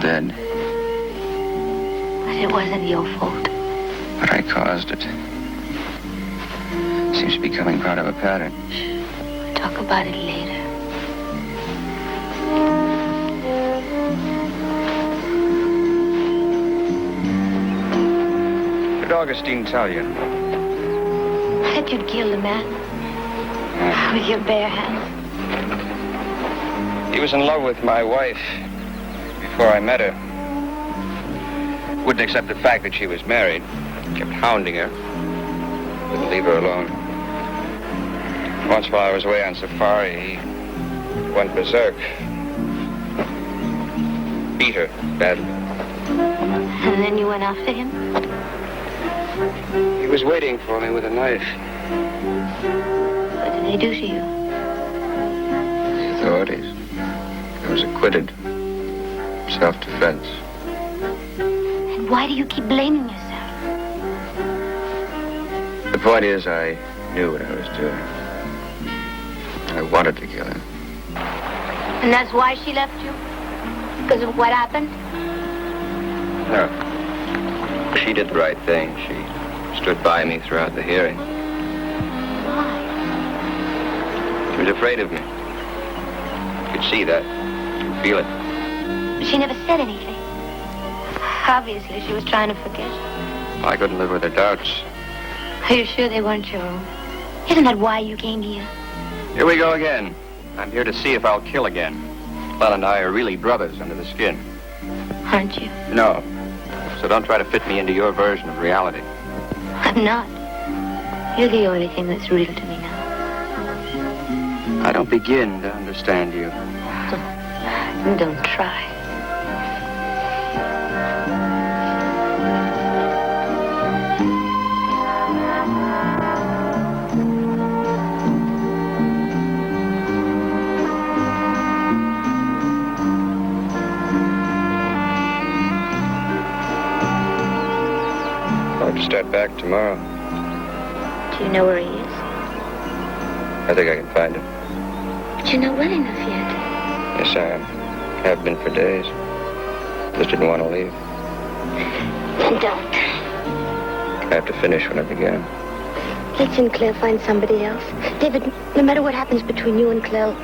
Dead. But it wasn't your fault. But I caused it. Seems to be becoming part of a pattern. We'll talk about it later. What did Augustine tell you? That you'd kill the man. With your bare hands. He was in love with my wife before I met her. Wouldn't accept the fact that she was married. Kept hounding her. Wouldn't leave her alone. Once while I was away on safari, he went berserk. Beat her badly. And then you went after him? He was waiting for me with a knife. What did they do to you? The authorities. I was acquitted. Self-defense. And why do you keep blaming yourself? The point is, I knew what I was doing. I wanted to kill him. And that's why she left you? Because of what happened? No. She did the right thing. She stood by me throughout the hearing. Why? She was afraid of me. You could see that. You could feel it. She never said anything. Obviously, she was trying to forget. I couldn't live with her doubts. Are you sure they weren't your own? Isn't that why you came here? Here we go again. I'm here to see if I'll kill again. Clell and I are really brothers under the skin. Aren't you? No. So don't try to fit me into your version of reality. I'm not. You're the only thing that's real to me now. I don't begin to understand you. Don't try. I'll start back tomorrow. Do you know where he is? I think I can find him. But you're not well enough yet. Yes, I am. Have been for days. Just didn't want to leave. Don't. I have to finish when I began. Let Sinclair find somebody else. David, no matter what happens between you and Clell,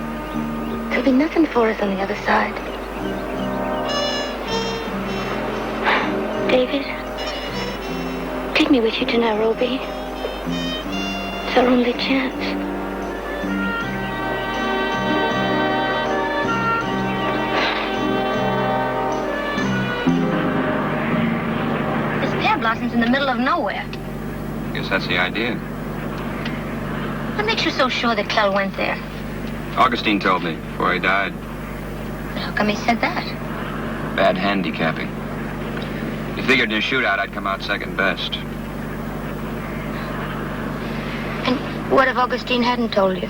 there'll be nothing for us on the other side. David, take me with you to Nairobi. It's our only chance. Blossoms in the middle of nowhere. Guess that's the idea. What makes you so sure that Clell went there? Augustine told me before he died. But how come he said that? Bad handicapping. He figured in a shootout I'd come out second best. And what if Augustine hadn't told you?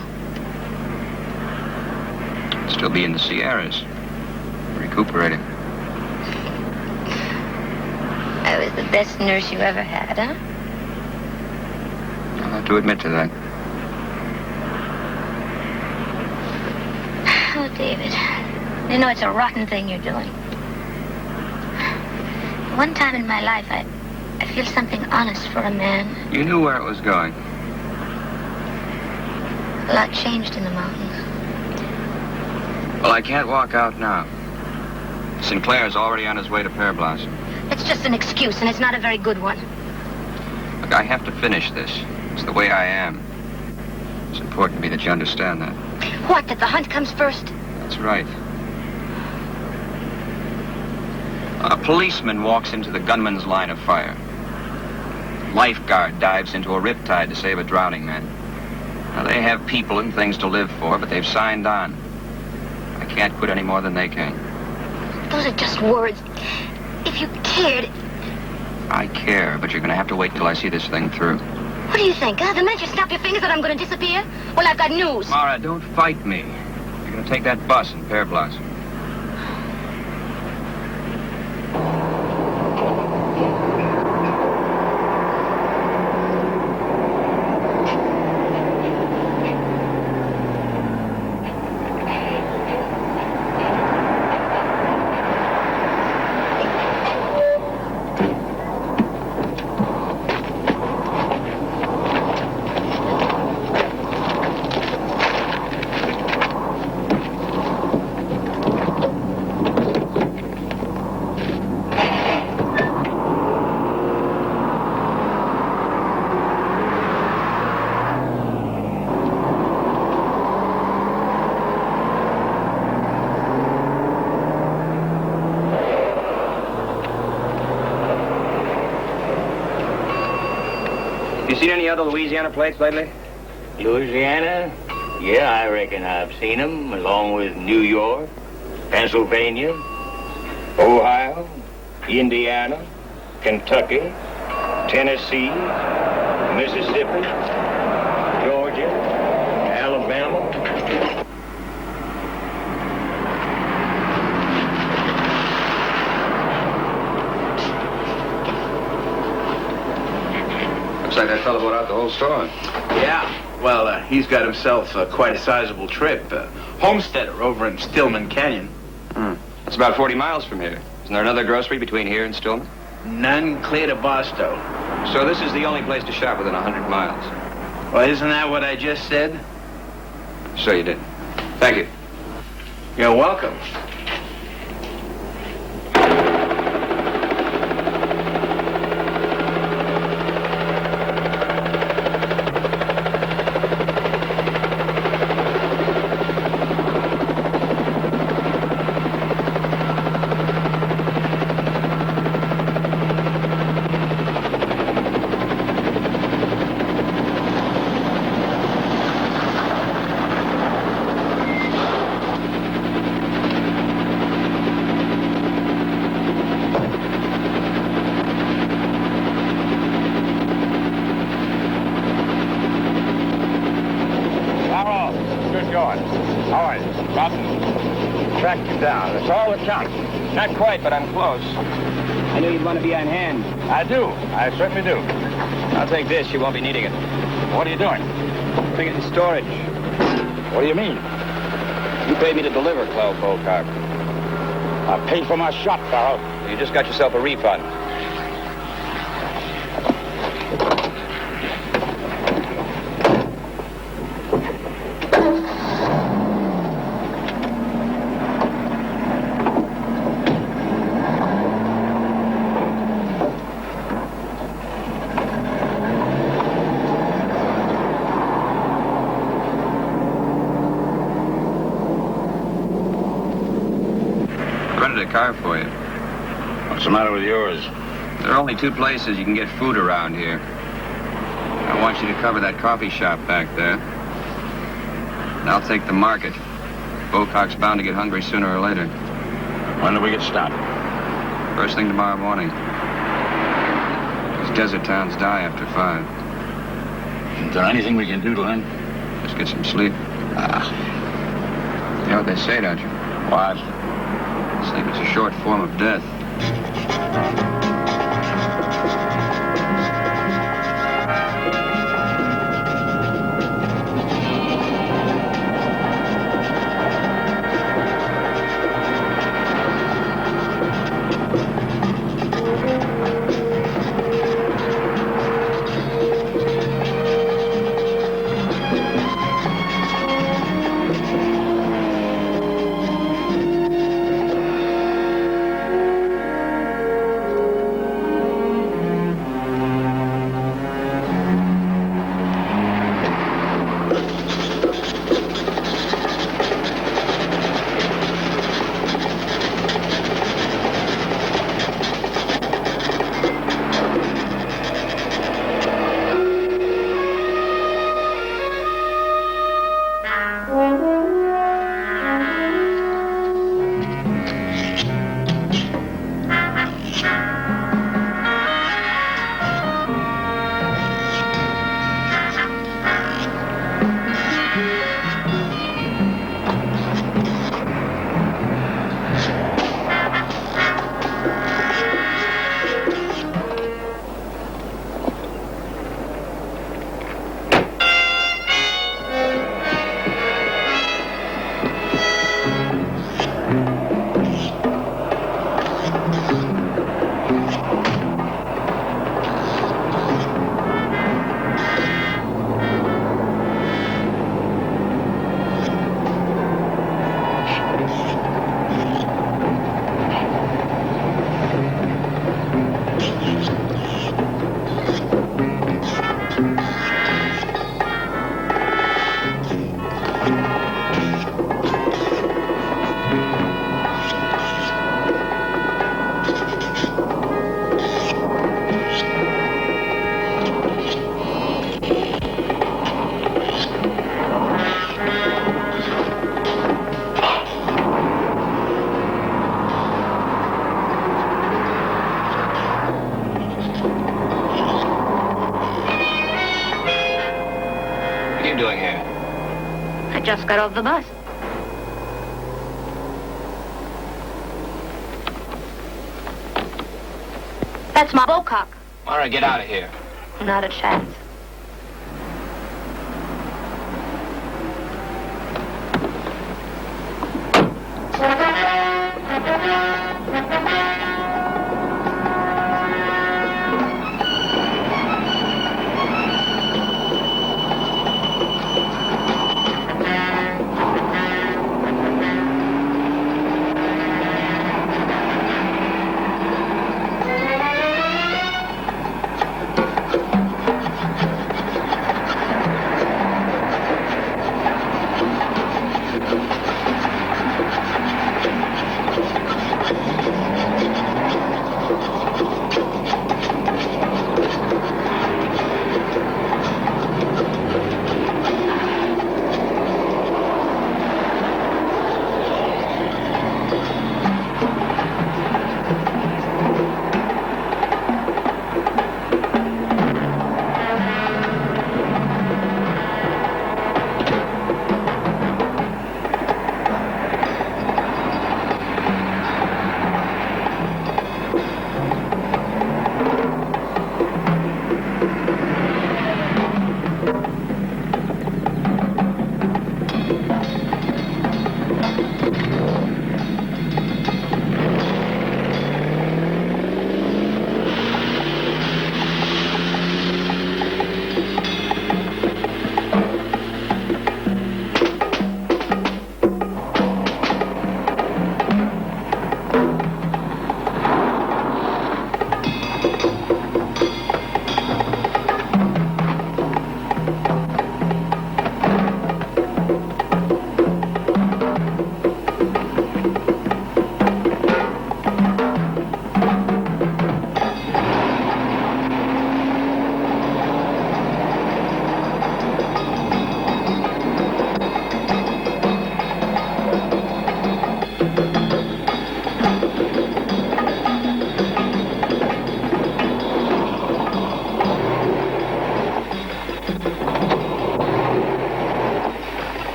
Still be in the Sierras. Recuperating. I was the best nurse you ever had, huh? I'll have to admit to that. Oh, David. You know it's a rotten thing you're doing. One time in my life, I feel something honest for a man. You knew where it was going. A lot changed in the mountains. Well, I can't walk out now. Sinclair's already on his way to Pear Blossom. It's just an excuse, and it's not a very good one. Look, I have to finish this. It's the way I am. It's important to me that you understand that. What, that the hunt comes first? That's right. A policeman walks into the gunman's line of fire. Lifeguard dives into a riptide to save a drowning man. Now, they have people and things to live for, but they've signed on. I can't quit any more than they can. Those are just words. If you cared... I care, but you're going to have to wait till I see this thing through. What do you think, huh? The minute you snap your fingers that I'm going to disappear? Well, I've got news. Mara, don't fight me. You're going to take that bus in Pear Blossom. You seen any other Louisiana plates lately? Louisiana? Yeah, I reckon I've seen them, along with New York, Pennsylvania, Ohio, Indiana, Kentucky, Tennessee, Mississippi, Georgia, Alabama. Looks like that fellow bought out the whole store. Yeah. Well, he's got himself quite a sizable trip. Homesteader over in Stillman Canyon. It's about 40 miles from here. Isn't there another grocery between here and Stillman? None clear to Barstow. So this is the only place to shop within 100 miles. Well, isn't that what I just said? So you did. Thank you. You're welcome. That's all that counts. Not quite, but I'm close. I knew you'd want to be on hand. I do. I certainly do. I'll take this. You won't be needing it. What are you doing? Putting it in storage. What do you mean? You paid me to deliver, Clell Pocock. I paid for my shot, Farrell. You just got yourself a refund. A car for you. What's the matter with yours? There are only two places you can get food around here. I want you to cover that coffee shop back there. And I'll take the market. Bocock's bound to get hungry sooner or later. When do we get started? First thing tomorrow morning. These desert towns die after 5. Is there anything we can do to him? Just get some sleep. You know what they say, don't you? What? Sleep is a short form of death. Just got off the bus. That's my Bocock. All right, get out of here. Not a chance.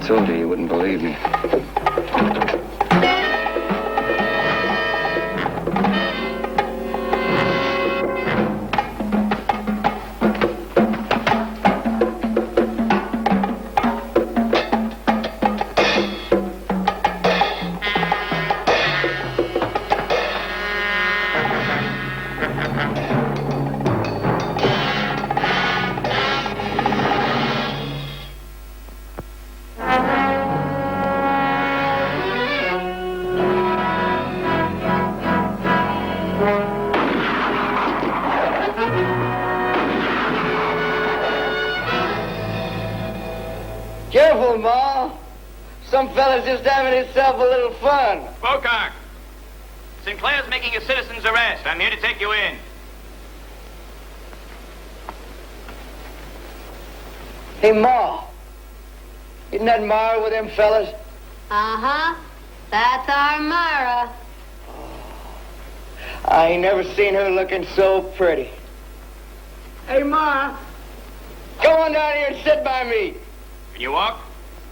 told you, you wouldn't believe me. Careful, Ma. Some fella's just having himself a little fun. Bocock, Sinclair's making a citizen's arrest. I'm here to take you in. Hey, Ma. Isn't that Myra with them fellas? Uh-huh. That's our Myra. I ain't never seen her looking so pretty. Hey, Ma. Come on down here and sit by me. Can you walk?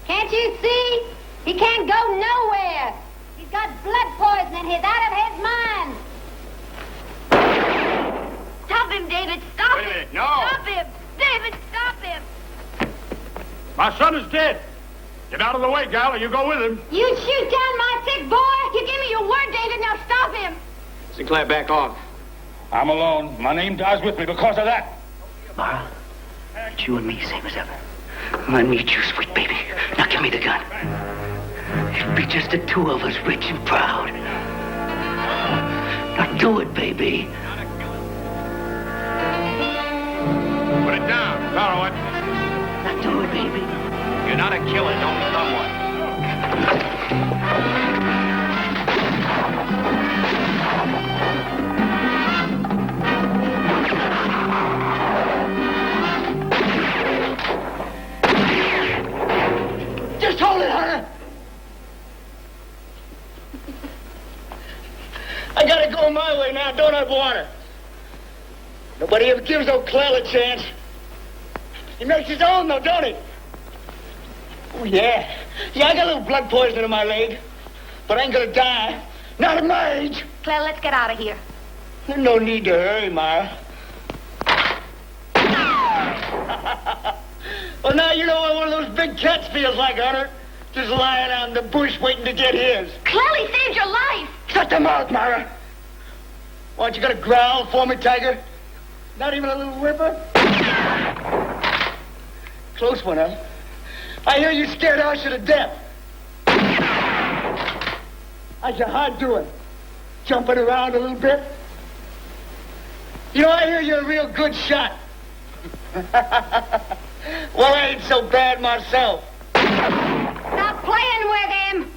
Can't you see? He can't go nowhere. He's got blood poisoning. He's out of his mind. Stop him, David. Stop Wait a him. minute. No. Stop him. David, stop him. My son is dead. Get out of the way, gal, or you go with him. You shoot down my sick boy. You give me your word, David. Now stop him. Sinclair, back off. I'm alone. My name dies with me because of that. Mara, it's you and me, same as ever. I need you, sweet baby. Now give me the gun. It'll be just the two of us, rich and proud. Now do it, baby. Put it down. Borrow it. Now do it, baby. You're not a killer. Don't become one. Just hold it, Hunter. I gotta go my way now, don't I, Warner? Nobody ever gives old Clell a chance. He makes his own, though, don't he? Oh, yeah. Yeah, I got a little blood poisoning in my leg. But I ain't gonna die. Not at my age. Claire, let's get out of here. There's no need to hurry, Myra. Well, now you know what one of those big cats feels like, Hunter. Just lying out in the bush waiting to get his. Clelly saved your life. Shut your mouth, Myra. Why, don't you got a growl for me, Tiger? Not even a little whimper? Close one, huh? I hear you scared Usher to death. How's your heart doing? Jumping around a little bit? You know, I hear you're a real good shot. Well, I ain't so bad myself. Stop playing with him.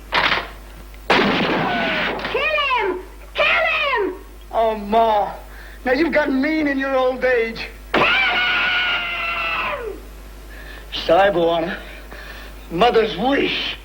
Kill him. Kill him. Oh, Ma. Now, you've gotten mean in your old age. Sorry, Buana. Mother's wish.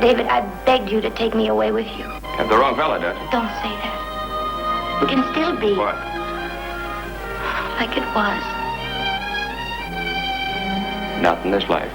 David, I begged you to take me away with you. Got the wrong fella, Dutch. Don't say that. It can still be. What? Like it was. Not in this life.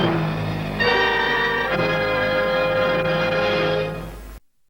Thank you.